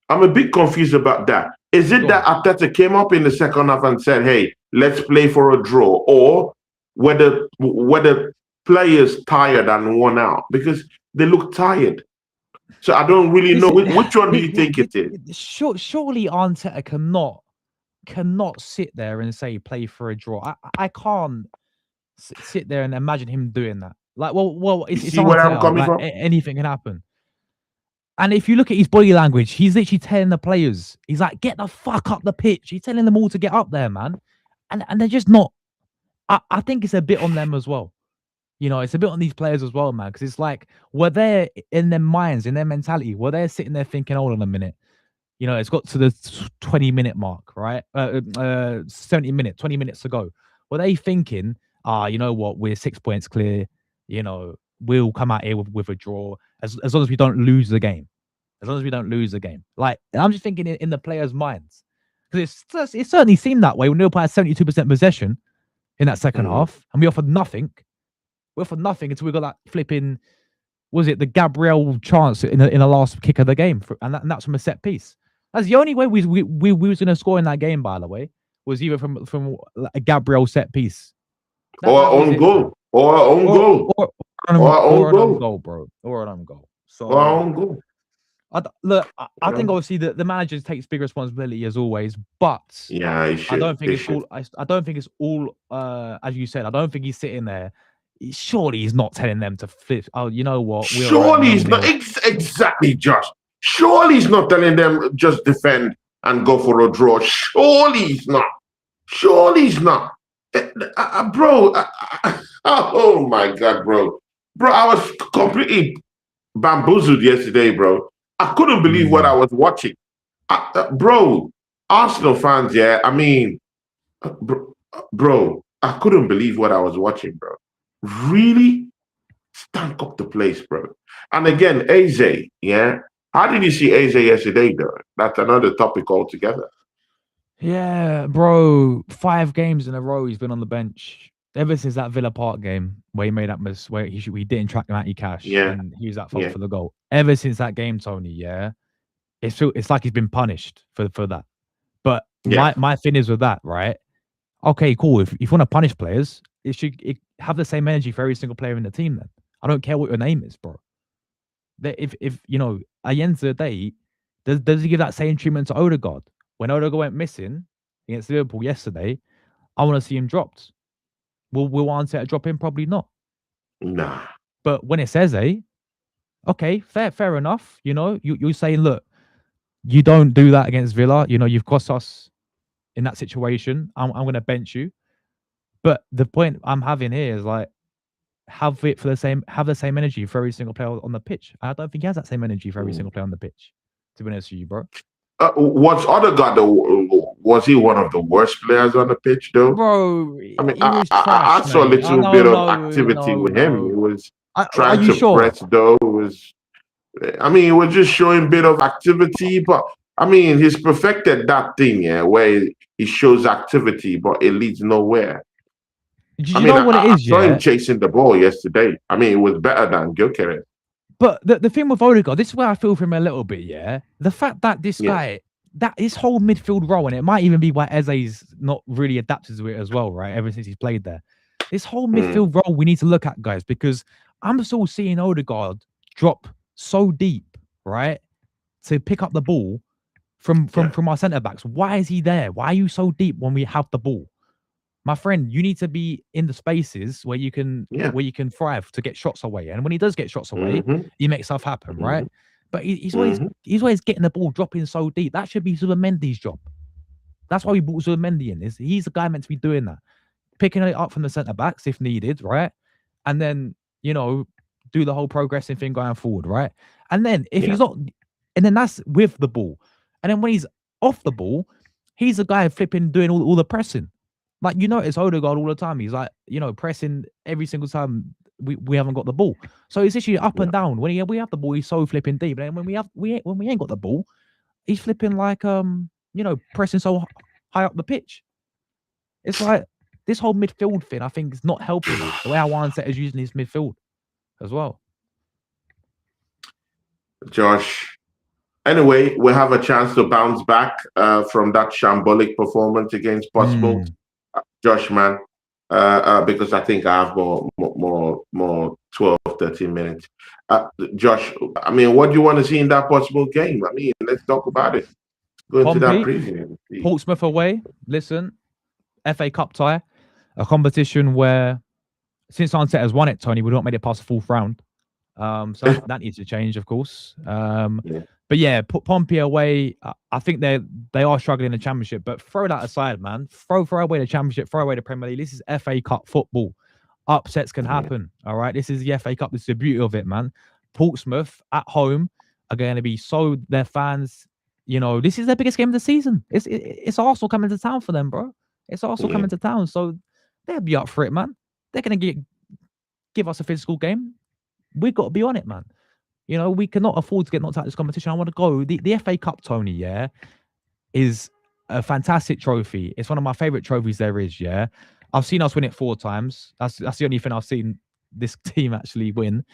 [SPEAKER 2] I'm a bit confused about that. Is it that Arteta came up in the second half and said, "Hey, let's play for a draw," or whether players tired and worn out? Because they look tired. So I don't really know which one do you think it is.
[SPEAKER 1] Surely Arteta cannot sit there and say play for a draw. I can't sit there and imagine him doing that. Like, well, it's
[SPEAKER 2] see where I'm coming from?
[SPEAKER 1] Anything can happen. And if you look at his body language, he's literally telling the players, he's like, get the fuck up the pitch. He's telling them all to get up there, man. And they're just not. I think it's a bit on them as well. It's a bit on these players as well, man. Because it's like, were they in their minds, in their mentality, were they sitting there thinking, hold on a minute. It's got to the 20-minute mark, right? 20 minutes to go. Were they thinking, you know what, we're 6 points clear. We'll come out here with a draw as long as we don't lose the game. As long as we don't lose the game. Like, I'm just thinking in the players' minds. Because it certainly seemed that way when Liverpool had 72% possession in that second half, and we offered nothing. We offered nothing until we got that flipping, was it the Gabriel chance in the last kick of the game, and that's from a set piece. That's the only way we was going to score in that game, by the way, was either from a Gabriel set piece.
[SPEAKER 2] Or own goal. Or own goal.
[SPEAKER 1] Or an own goal, bro. Or an own goal. So,
[SPEAKER 2] or own goal.
[SPEAKER 1] I think obviously the manager takes big responsibility as always, but
[SPEAKER 2] yeah,
[SPEAKER 1] I don't think it's all. As you said, I don't think he's sitting there. Surely he's not telling them to flip. Oh, you know what?
[SPEAKER 2] Surely he's not exactly, Josh. Surely he's not telling them just defend and go for a draw. Surely he's not. Surely he's not, bro. Oh my God, bro. I was completely bamboozled yesterday, bro. I couldn't believe what I was watching. Bro, Arsenal fans, yeah. I mean, bro, I couldn't believe what I was watching, bro. Really stank up the place, bro. And again, Eze, yeah. How did you see Eze yesterday, though? That's another topic altogether.
[SPEAKER 1] Yeah, bro. 5 games in a row he's been on the bench. Ever since that Villa Park game where he made that where he didn't track Matty Cash
[SPEAKER 2] Yeah,
[SPEAKER 1] and he was at fault
[SPEAKER 2] yeah,
[SPEAKER 1] for the goal. Ever since that game, Tony, yeah, it's like he's been punished for that. But
[SPEAKER 2] yeah.
[SPEAKER 1] my thing is with that, right? Okay, cool. If you want to punish players, it have the same energy for every single player in the team. Then I don't care what your name is, bro. If you know at the end of the day, does he give that same treatment to Odegaard? When Odegaard went missing against Liverpool yesterday, I want to see him dropped. Will Arteta drop him? Probably not.
[SPEAKER 2] Nah.
[SPEAKER 1] But when it says okay, fair enough. You know, you're saying, look, you don't do that against Villa. You know, you've cost us in that situation. I'm going to bench you. But the point I'm having here is like, have the same energy for every single player on the pitch. I don't think he has that same energy for every single player on the pitch. To be honest with you, bro.
[SPEAKER 2] Was Odegaard was he one of the worst players on the pitch though?
[SPEAKER 1] Bro,
[SPEAKER 2] I mean,
[SPEAKER 1] he was trash,
[SPEAKER 2] I saw a
[SPEAKER 1] mate. Oh,
[SPEAKER 2] little
[SPEAKER 1] no,
[SPEAKER 2] bit of
[SPEAKER 1] no,
[SPEAKER 2] activity
[SPEAKER 1] no,
[SPEAKER 2] with him. He
[SPEAKER 1] no.
[SPEAKER 2] was
[SPEAKER 1] Are
[SPEAKER 2] trying
[SPEAKER 1] you
[SPEAKER 2] to
[SPEAKER 1] sure?
[SPEAKER 2] press though. It was, I mean, he was just showing a bit of activity, but I mean, he's perfected that thing, yeah, where he shows activity, but it leads nowhere.
[SPEAKER 1] Did
[SPEAKER 2] I
[SPEAKER 1] you
[SPEAKER 2] mean,
[SPEAKER 1] know what it
[SPEAKER 2] I
[SPEAKER 1] is?
[SPEAKER 2] saw him
[SPEAKER 1] Yeah.
[SPEAKER 2] chasing the ball yesterday. I mean, it was better than Gyökeres.
[SPEAKER 1] But the thing with Odegaard, this is where I feel for him a little bit, yeah. The fact that this
[SPEAKER 2] Yeah.
[SPEAKER 1] guy, that his whole midfield role, and it might even be why Eze's not really adapted to it as well, right? Ever since he's played there. This whole midfield role we need to look at, guys, because I'm still seeing Odegaard drop so deep, right? To pick up the ball from our centre backs. Why is he there? Why are you so deep when we have the ball? My friend, you need to be in the spaces where you can thrive to get shots away. And when he does get shots away, he makes stuff happen, right? But he's always getting the ball dropping so deep. That should be Zubimendi's job. That's why we brought Zubimendi in. He's the guy meant to be doing that, picking it up from the centre backs if needed, right? And then do the whole progressing thing going forward, right? And then if he's not, and then that's with the ball, and then when he's off the ball, he's the guy flipping doing all the pressing. Like, it's Odegaard all the time. He's like, pressing every single time we haven't got the ball. So it's actually up and down. When we have the ball, he's so flipping deep. And when we ain't got the ball, he's flipping like pressing so high up the pitch. It's like this whole midfield thing, I think, is not helping the way Arteta is using his midfield as well.
[SPEAKER 2] Josh. Anyway, we have a chance to bounce back from that shambolic performance against Portsmouth. Josh, man, because I think I have more 12, 13 minutes. Josh, I mean, what do you want to see in that Portsmouth game? I mean, let's talk about it. Go into that preview.
[SPEAKER 1] Portsmouth away. Listen, FA Cup tie, a competition where since Arteta's won it, Tony, we've not made it past the fourth round. So that needs to change, of course. But yeah, put Pompey away. I think they are struggling in the Championship, but throw that aside, man. Throw away the Championship, throw away the Premier League. This is FA Cup football. Upsets can happen. All right, this is the FA Cup. This is the beauty of it, man. Portsmouth at home are going to be their fans. This is their biggest game of the season. It's Arsenal coming to town for them, bro. It's Arsenal coming to town, so they'll be up for it, man. They're going to give us a physical game. We've got to be on it, man. We cannot afford to get knocked out of this competition. I want to go. The FA Cup, Tony, yeah, is a fantastic trophy. It's one of my favorite trophies there is, yeah. I've seen us win it 4 times. That's the only thing I've seen this team actually win.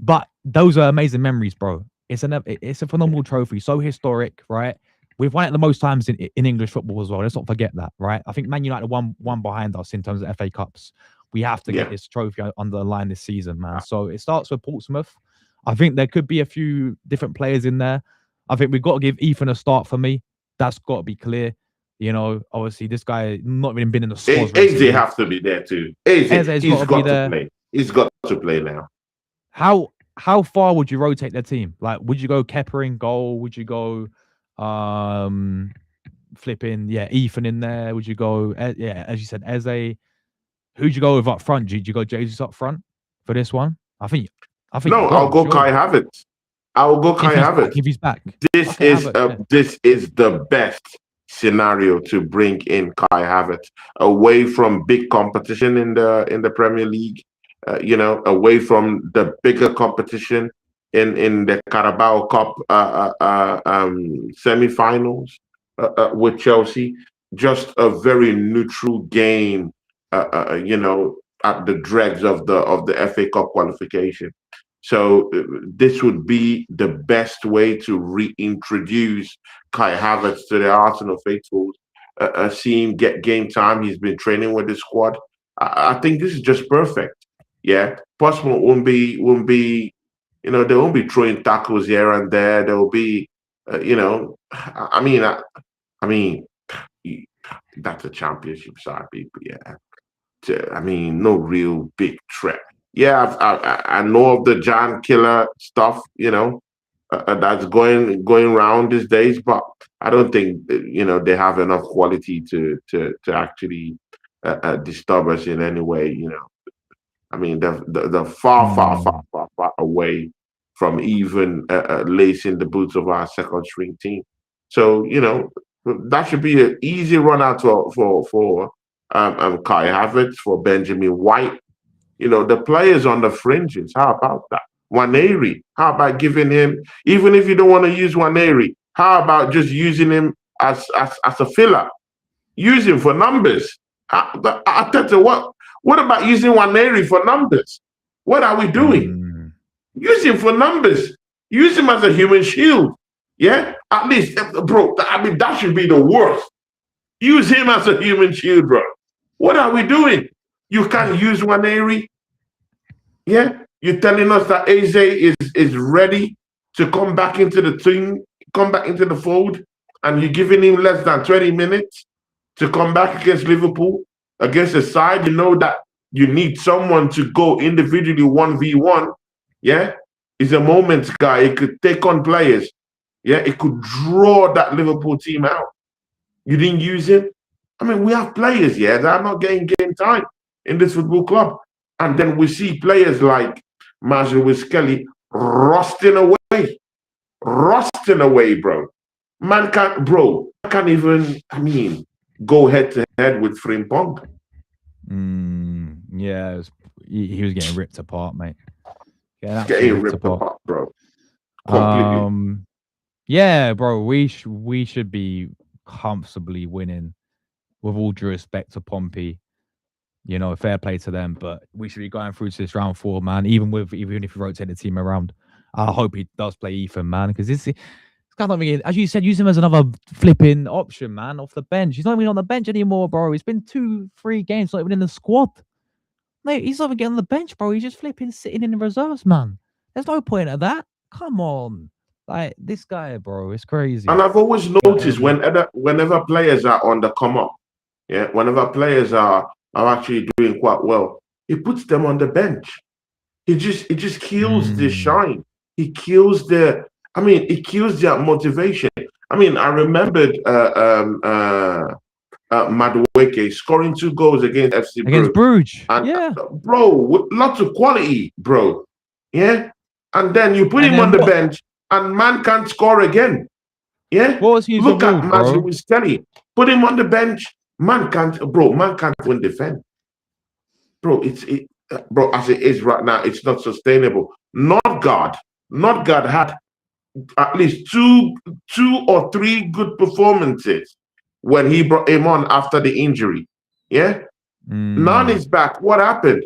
[SPEAKER 1] But those are amazing memories, bro. It's a phenomenal trophy, so historic, right? We've won it the most times in English football as well. Let's not forget that, right? I think Man United won behind us in terms of FA Cups. We have to get this trophy under the line this season, man. So it starts with Portsmouth. I think there could be a few different players in there. I think we've got to give Ethan a start for me. That's got to be clear. Obviously, this guy not even been in the squad.
[SPEAKER 2] Eze have to be there too. Eze, he's got to play. He's got to play now.
[SPEAKER 1] How far would you rotate their team? Like, would you go Kepa in goal? Would you go flipping Ethan in there? Would you go as you said, Eze? Who'd you go with up front? Did you go Jesus up front for this one? I think.
[SPEAKER 2] No, I'll go Kai Havertz. I'll go Kai Havertz.
[SPEAKER 1] If he's back,
[SPEAKER 2] this is the best scenario to bring in Kai Havertz away from big competition in the Premier League. Away from the bigger competition. in the Carabao Cup semi-finals with Chelsea. Just a very neutral game, at the dregs of the FA Cup qualification. So this would be the best way to reintroduce Kai Havertz to the Arsenal faithfuls. See him get game time. He's been training with the squad. I think this is just perfect. Yeah, possible won't be they won't be throwing tackles here and there. There will be, I mean, that's a championship side, people. Yeah, no real big threat. Yeah, I know of the John Killer stuff, that's going around these days, but I don't think they have enough quality to actually disturb us in any way. They're far, far, far,
[SPEAKER 1] Mm,
[SPEAKER 2] far, far away from even lacing the boots of our second string team. So that should be an easy run out for Kai Havertz, for Benjamin White. The players on the fringes. How about that? Waneri. How about giving him, even if you don't want to use Waneri, how about just using him as a filler? Use him for numbers. I tell you what about using Waneri for numbers? What are we doing?
[SPEAKER 1] mm,
[SPEAKER 2] Use him for numbers. Use him as a human shield. Yeah, at least, bro. That should be the worst. Use him as a human shield, bro. What are we doing? You can't use Waneri. Yeah, you're telling us that Eze is ready to come back into the team, come back into the fold, and you're giving him less than 20 minutes to come back against Liverpool, against a side you know that you need someone to go individually 1v1. Yeah, he's a moments guy. He could take on players. Yeah, it could draw that Liverpool team out. You didn't use him. We have players, yeah, that are not getting game time in this football club. And then we see players like Marjorie Kelly rusting away, bro. Man can't even, go head to head with Frimpong.
[SPEAKER 1] yeah, he was getting ripped apart, mate. Getting
[SPEAKER 2] He's
[SPEAKER 1] absolutely
[SPEAKER 2] getting
[SPEAKER 1] ripped
[SPEAKER 2] ripped
[SPEAKER 1] apart.
[SPEAKER 2] apart, bro. Completely.
[SPEAKER 1] Yeah, bro, we should be comfortably winning. With all due respect to Pompey, fair play to them, but we should be going through to this round 4, man. Even if you rotate the team around, I hope he does play Ethan, man, because it's kind of as you said, use him as another flipping option, man, off the bench. He's not even on the bench anymore, bro. It's been 2-3 games, not even in the squad. Mate, he's not even getting on the bench, bro. He's just flipping sitting in the reserves, man. There's no point of that. Come on. Like, this guy, bro, it's crazy.
[SPEAKER 2] And I've always noticed whenever players are on the come up, yeah, whenever players are actually doing quite well, he puts them on the bench. It just kills the shine. He kills it kills their motivation. I remembered Madueke scoring 2 goals against FC
[SPEAKER 1] Against Bruges.
[SPEAKER 2] And
[SPEAKER 1] Yeah.
[SPEAKER 2] bro, with lots of quality, bro. Yeah. And then you put him on the bench and man can't score again. Yeah.
[SPEAKER 1] What was he?
[SPEAKER 2] Look at Matthew Kelly. Put him on the bench. Man can't win defend. Bro, bro, as it is right now, it's not sustainable. Notgard had at least two or three good performances when he brought him on after the injury. Yeah. Now he's back. What happened?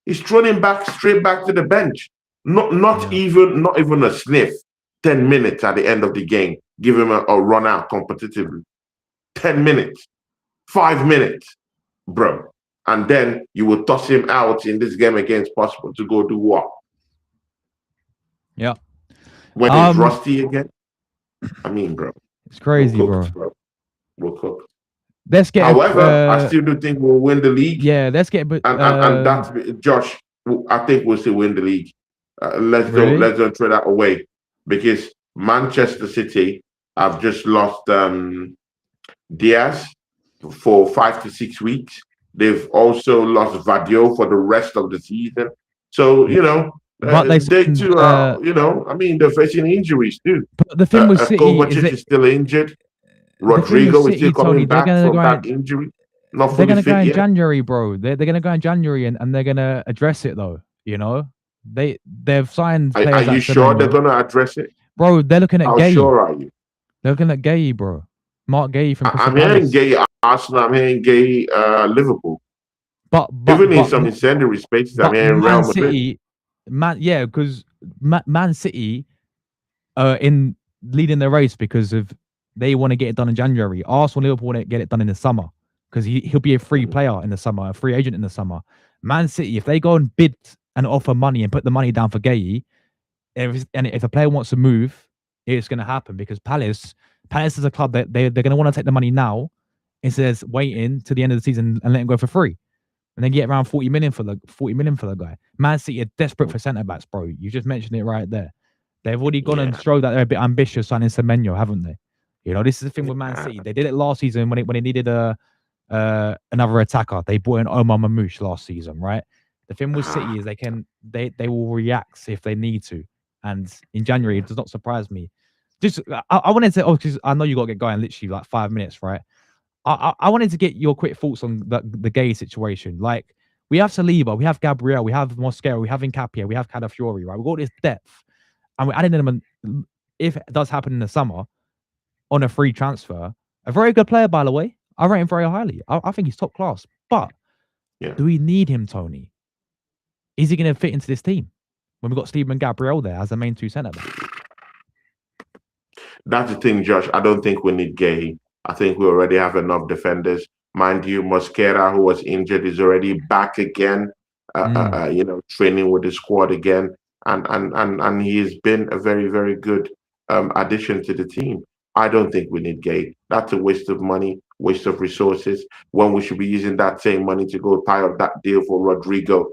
[SPEAKER 2] He's thrown him straight back to the bench. Not even a sniff. 10 minutes at the end of the game. Give him a run out competitively. 10 minutes. 5 minutes, bro. And then you will toss him out in this game against Possible to go do what?
[SPEAKER 1] Yeah.
[SPEAKER 2] When he's rusty again? Bro.
[SPEAKER 1] It's crazy, bro.
[SPEAKER 2] We're cooked.
[SPEAKER 1] Let's get.
[SPEAKER 2] However, I still do think we'll win the league.
[SPEAKER 1] Yeah, let's get.
[SPEAKER 2] And that's Josh. I think we'll still win the league. Let's don't throw that away, because Manchester City have just lost Diaz for 5 to 6 weeks. They've also lost Vadio for the rest of the season. So but they too are. They're facing injuries too.
[SPEAKER 1] But the thing with City
[SPEAKER 2] Kovacic is still injured. Rodrigo is still coming back from that injury.
[SPEAKER 1] They're going to go in January, bro. They're going to go in January and they're going to address it, though. They've signed
[SPEAKER 2] Are
[SPEAKER 1] players
[SPEAKER 2] you
[SPEAKER 1] like
[SPEAKER 2] sure they're
[SPEAKER 1] Semenyo.
[SPEAKER 2] going to address it?
[SPEAKER 1] Bro, they're looking at
[SPEAKER 2] How
[SPEAKER 1] Guehi.
[SPEAKER 2] sure are you?
[SPEAKER 1] They're looking at Guehi, bro. Marc Guehi from Crystal
[SPEAKER 2] I'm hearing
[SPEAKER 1] Palace.
[SPEAKER 2] gay Arsenal. I'm hearing gay Liverpool.
[SPEAKER 1] But
[SPEAKER 2] Even in some incendiary spaces, I'm hearing Real
[SPEAKER 1] Man
[SPEAKER 2] Madrid.
[SPEAKER 1] City, yeah, because Man City in leading the race because of they want to get it done in January. Arsenal, Liverpool want to get it done in the summer because he'll be a free player in the summer, a free agent in the summer. Man City, if they go and bid and offer money and put the money down for Guehi, if a player wants to move, it's going to happen because Palace is a club that they're going to want to take the money now instead of waiting to the end of the season and let him go for free. And then get around 40 million for the guy. Man City are desperate for centre backs, bro. You just mentioned it right there. They've already gone and showed that they're a bit ambitious signing Semenyo, haven't they? You know, this is the thing with Man City. They did it last season when they needed another attacker. They brought in Omar Mamouche last season, right? The thing with City is they will react if they need to. And in January, it does not surprise me. Just I wanted to, because I know you got to get going literally like 5 minutes, right? I wanted to get your quick thoughts on the Guehi situation. Like, we have Saliba, we have Gabriel, we have Mosquera, we have Incapia, we have Calafiori, right? We've got this depth, and we're adding them. If it does happen in the summer on a free transfer, a very good player, by the way. I rate him very highly. I think he's top class. But do we need him, Tony? Is he going to fit into this team when we've got Steven and Gabriel there as the main two centre backs?
[SPEAKER 2] That's the thing, Josh. I don't think we need Guehi. I think we already have enough defenders. Mind you, Mosquera, who was injured, is already back again. Training with the squad again, and he's been a very, very good addition to the team. I don't think we need Guehi. That's a waste of money, waste of resources. When we should be using that same money to go tie up that deal for Rodrigo.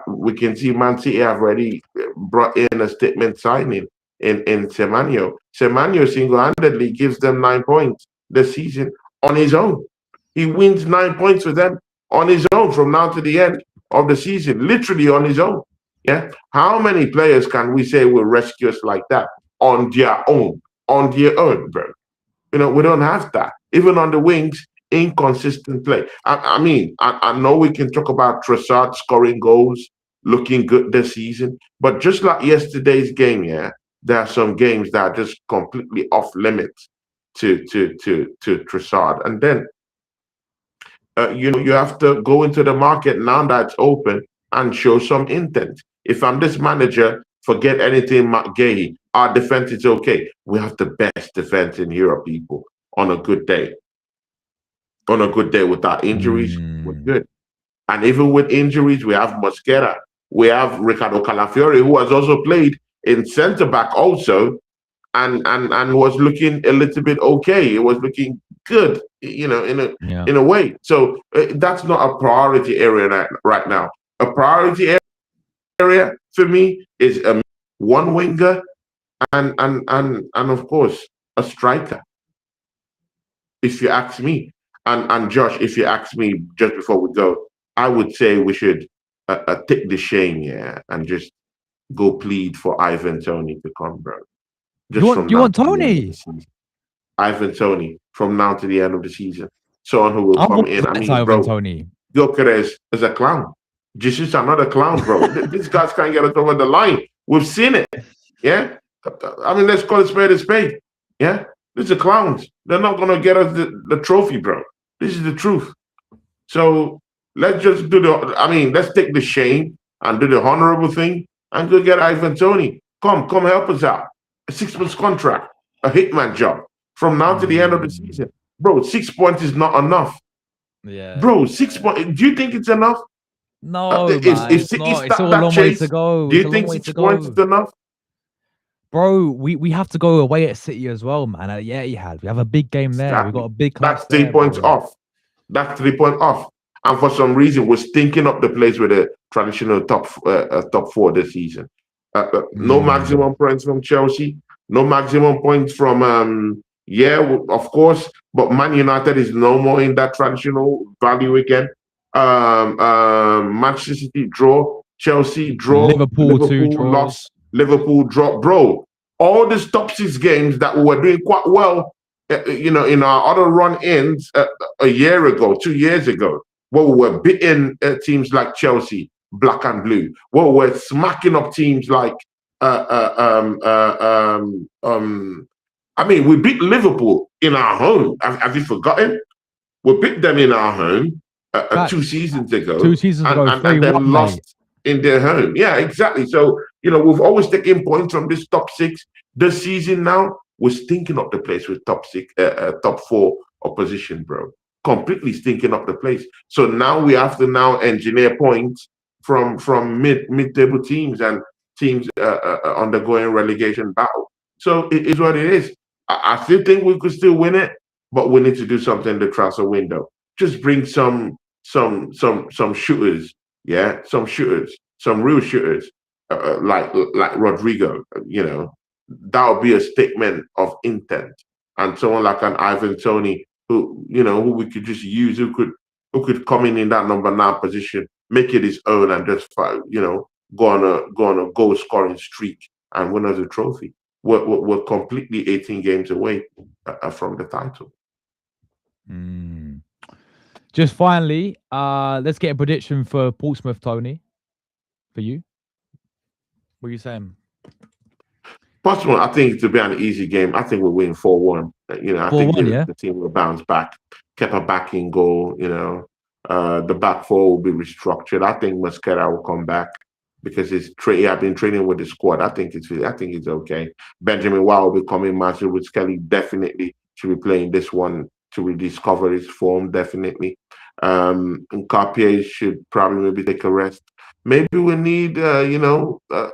[SPEAKER 2] We can see Man City have already brought in a statement signing in Semenyo. Semenyo single-handedly gives them 9 points this season on his own. He wins 9 points for them on his own from now to the end of the season, literally on his own. Yeah. How many players can we say will rescue us like that on their own? On their own, bro. You know, we don't have that. Even on the wings, inconsistent play. I know we can talk about Trossard scoring goals, looking good this season, but just like yesterday's game, there are some games that are just completely off limits to Trossard. And then you have to go into the market now that it's open and show some intent. If I'm this manager, forget anything Guehi. Our defense is okay. We have the best defense in Europe, people, on a good day. On a good day without injuries, we're good. And even with injuries, we have Mosquera. We have Ricardo Calafiori, who has also played in centre-back also, and was looking a little bit okay. It was looking good, in a way. So that's not a priority area right now. A priority area for me is one winger and of course a striker. If you ask me, and Josh, if you ask me just before we go, I would say we should take the shame, and just go plead for Ivan Toney to come, bro.
[SPEAKER 1] You want Tony?
[SPEAKER 2] Ivan Toney from now to the end of the season. Someone who will come in. I mean,
[SPEAKER 1] Ivan
[SPEAKER 2] bro,
[SPEAKER 1] Toney.
[SPEAKER 2] Gyökeres is a clown. Jesus, another clown, bro. These guys can't get us over the line. We've seen it. Yeah. I mean, let's call it spade a spade. Yeah. These are clowns. They're not going to get us the trophy, bro. This is the truth. So let's just let's take the shame and do the honorable thing and go get Ivan Toney. Come help us out. A 6 months contract, a hitman job from now to the end of the season. Bro, 6 points is not enough.
[SPEAKER 1] Yeah.
[SPEAKER 2] Bro, 6 points. Do you think it's enough?
[SPEAKER 1] No, man, it's not. It's all a long way to go.
[SPEAKER 2] Do you think 6 points is enough?
[SPEAKER 1] Bro, we have to go away at City as well, man. At we have a big game there. We've got a big class.
[SPEAKER 2] That's 3 points off. That's 3 points off. And for some reason, we're stinking up the place with a traditional top four this season. No maximum points from Chelsea. No maximum points from of course. But Man United is no more in that traditional value again. Manchester City draw, Chelsea draw,
[SPEAKER 1] Liverpool
[SPEAKER 2] lost, Liverpool draw. Bro, all these top 6 games that we were doing quite well, in our other run-ins a year ago, 2 years ago, where we were beating teams like Chelsea, black and blue. Well, we're smacking up teams like uh, uh, um, uh, um, um, I mean, we beat Liverpool in our home. Have you forgotten? We beat them in our home two
[SPEAKER 1] Facts.
[SPEAKER 2] seasons
[SPEAKER 1] Two
[SPEAKER 2] ago,
[SPEAKER 1] seasons
[SPEAKER 2] and,
[SPEAKER 1] ago,
[SPEAKER 2] and, and
[SPEAKER 1] 3-1,
[SPEAKER 2] then
[SPEAKER 1] mate.
[SPEAKER 2] lost in their home. Yeah, exactly. So, we've always taken points from this top six. This season now, we're stinking up the place with top six, top four opposition, bro. Completely stinking up the place. So now we have to now engineer points from mid table teams and teams undergoing relegation battle. So it is what it is. I still think we could still win it, but we need to do something in the transfer window. Just bring some shooters, yeah, some shooters, some real shooters, like Rodrigo. That would be a statement of intent, and someone like an Ivan Tony, who we could just use, who could come in that number 9 position, make it his own, and just go on a goal scoring streak and win us a trophy. We're completely 18 games away from the title.
[SPEAKER 1] Mm. Just finally, let's get a prediction for Portsmouth, Tony. For you, what are you saying?
[SPEAKER 2] Possible, I think to be an easy game. I think we'll win 4-1. I think
[SPEAKER 1] 4-1,
[SPEAKER 2] the,
[SPEAKER 1] yeah.
[SPEAKER 2] the team will bounce back. Kepa back in goal. The back four will be restructured. I think Mosquera will come back because he have been training with the squad. I think it's okay. Benjamin Wow will be coming. Marshall with Kelly definitely should be playing this one to rediscover his form. Definitely. Nkapié should probably maybe take a rest. Maybe we need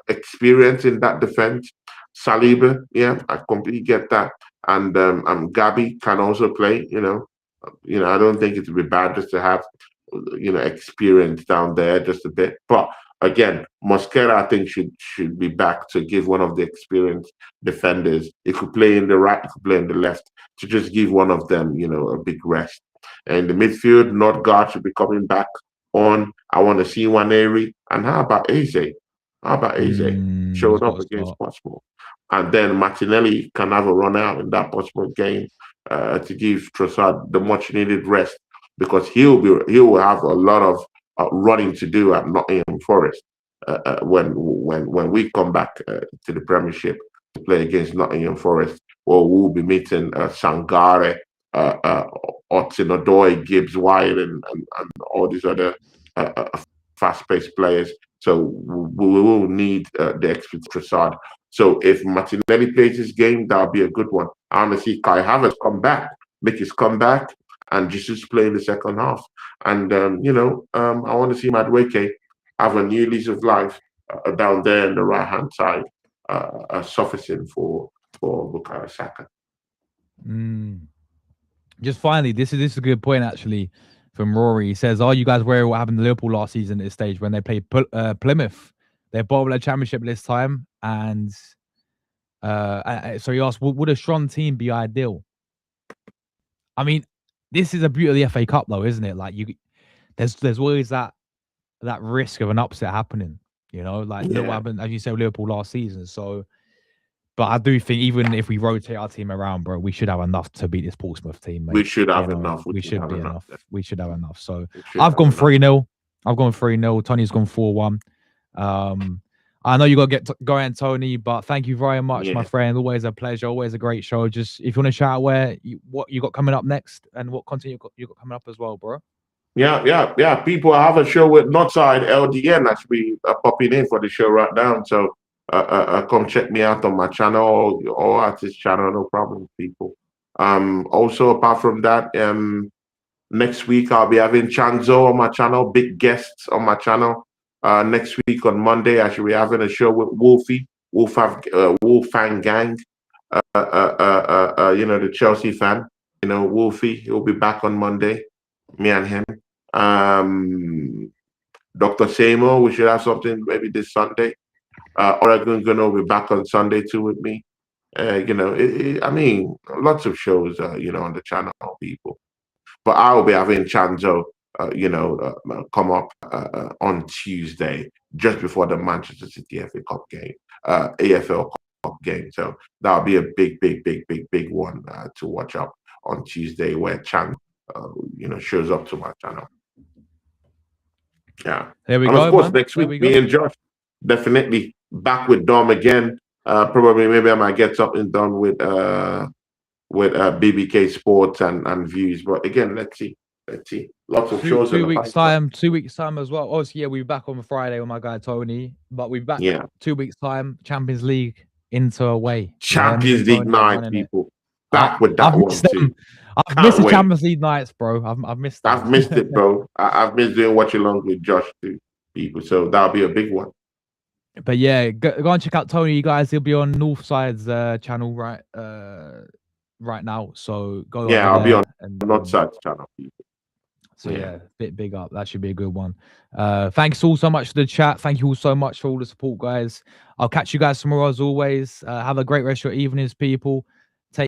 [SPEAKER 2] experience in that defense. Saliba, yeah, I completely get that. And Gabi can also play. I don't think it would be bad just to have experience down there just a bit. But again, Mosquera I think should be back to give one of the experienced defenders. He could play in the right, he could play in the left, to just give one of them a big rest. And the midfield, Nordgaard should be coming back on. I want to see Waneri. And how about Eze? How about Eze?
[SPEAKER 1] He's
[SPEAKER 2] Showed
[SPEAKER 1] got
[SPEAKER 2] up
[SPEAKER 1] to
[SPEAKER 2] against
[SPEAKER 1] start.
[SPEAKER 2] Portsmouth. And then Martinelli can have a run out in that Portsmouth game to give Trossard the much needed rest, because he will have a lot of running to do at Nottingham Forest when we come back to the Premiership to play against Nottingham Forest. Well, we'll be meeting Sangare, Otsinodoi, Gibbs White, and all these other fast-paced players. So we will need the experts Trossard. So if Martinelli plays this game, that'll be a good one. I want to see Kai Havertz come back, make his comeback, and Jesus play in the second half. And I want to see Madueke have a new lease of life down there on the right hand side, surfacing for Bukayo Saka.
[SPEAKER 1] Mm. Just finally, this is a good point actually from Rory. He says, "Are you guys aware of what happened to Liverpool last season at this stage when they played Plymouth? They're bottom of the championship this time, and so he asked, would a strong team be ideal? I mean, this is a beauty of the FA Cup, though, isn't it? Like there's always that risk of an upset happening. Like look what
[SPEAKER 2] Yeah,
[SPEAKER 1] happened, as you said, with Liverpool last season. So, but I do think even if we rotate our team around, bro, we should have enough to beat this Portsmouth team,
[SPEAKER 2] we
[SPEAKER 1] mate.
[SPEAKER 2] should have enough. We
[SPEAKER 1] We
[SPEAKER 2] should
[SPEAKER 1] should
[SPEAKER 2] have
[SPEAKER 1] be
[SPEAKER 2] enough.
[SPEAKER 1] enough. We should have enough. So
[SPEAKER 2] We should
[SPEAKER 1] I've
[SPEAKER 2] have
[SPEAKER 1] gone
[SPEAKER 2] enough.
[SPEAKER 1] 3-0. I've gone 3-0. Tony's gone 4-1. I know you got to get going, Tony, but thank you very much, my
[SPEAKER 2] Yeah.
[SPEAKER 1] friend. Always a pleasure. Always a great show. Just if you want to shout out what you got coming up next and what content you got coming up as well, bro.
[SPEAKER 2] Yeah, yeah, yeah. People, I have a show with Northside LDN actually popping in for the show right now. So come check me out on my channel or at this channel, no problem, people. Also, apart from that, next week I'll be having Chanzo on my channel, big guests on my channel. Next week on Monday, I should be having a show with Wolfie, Wolfang Gang. The Chelsea fan. Wolfie. He'll be back on Monday. Me and him. Dr. Samo, we should have something maybe this Sunday. Oregon Gunnar will be back on Sunday too with me. I mean, lots of shows, on the channel, people. But I will be having Chanzo, come up on Tuesday, just before the Manchester City FA Cup game, AFL Cup game. So that'll be a big, big, big, big, big one to watch out on Tuesday, where Chan, shows up to my channel. Yeah.
[SPEAKER 1] There we
[SPEAKER 2] And of
[SPEAKER 1] go,
[SPEAKER 2] course,
[SPEAKER 1] man.
[SPEAKER 2] next
[SPEAKER 1] There
[SPEAKER 2] week,
[SPEAKER 1] we
[SPEAKER 2] me
[SPEAKER 1] go.
[SPEAKER 2] and Josh definitely back with Dom again. Probably maybe I might get something done with BBK Sports and Views. But again, let's see. Let's see. Lots of
[SPEAKER 1] Two
[SPEAKER 2] shows in
[SPEAKER 1] two
[SPEAKER 2] the
[SPEAKER 1] weeks
[SPEAKER 2] pipeline.
[SPEAKER 1] time. 2 weeks time as well. Obviously, yeah, we'll be back on Friday with my guy Tony, but we'll be back
[SPEAKER 2] Yeah.
[SPEAKER 1] 2 weeks time. Champions League into away. Yeah, me and
[SPEAKER 2] Champions League
[SPEAKER 1] Tony are
[SPEAKER 2] night,
[SPEAKER 1] running it.
[SPEAKER 2] people. Back with that
[SPEAKER 1] I've
[SPEAKER 2] one
[SPEAKER 1] missed them.
[SPEAKER 2] too.
[SPEAKER 1] I've missed
[SPEAKER 2] Can't
[SPEAKER 1] the
[SPEAKER 2] wait.
[SPEAKER 1] Champions League nights, bro. I've missed them.
[SPEAKER 2] I've missed it, bro. I've missed doing watch along with Josh too, people. So that'll be a big one.
[SPEAKER 1] But yeah, go and check out Tony, you guys. He'll be on Northside's channel right now. So go
[SPEAKER 2] Yeah,
[SPEAKER 1] over
[SPEAKER 2] I'll be on
[SPEAKER 1] there and
[SPEAKER 2] Northside's channel, people.
[SPEAKER 1] so
[SPEAKER 2] Yeah.
[SPEAKER 1] big up. That should be a good one. Thanks all so much for the chat. Thank you all so much for all the support, guys. I'll catch you guys tomorrow as always. Have a great rest of your evenings, people.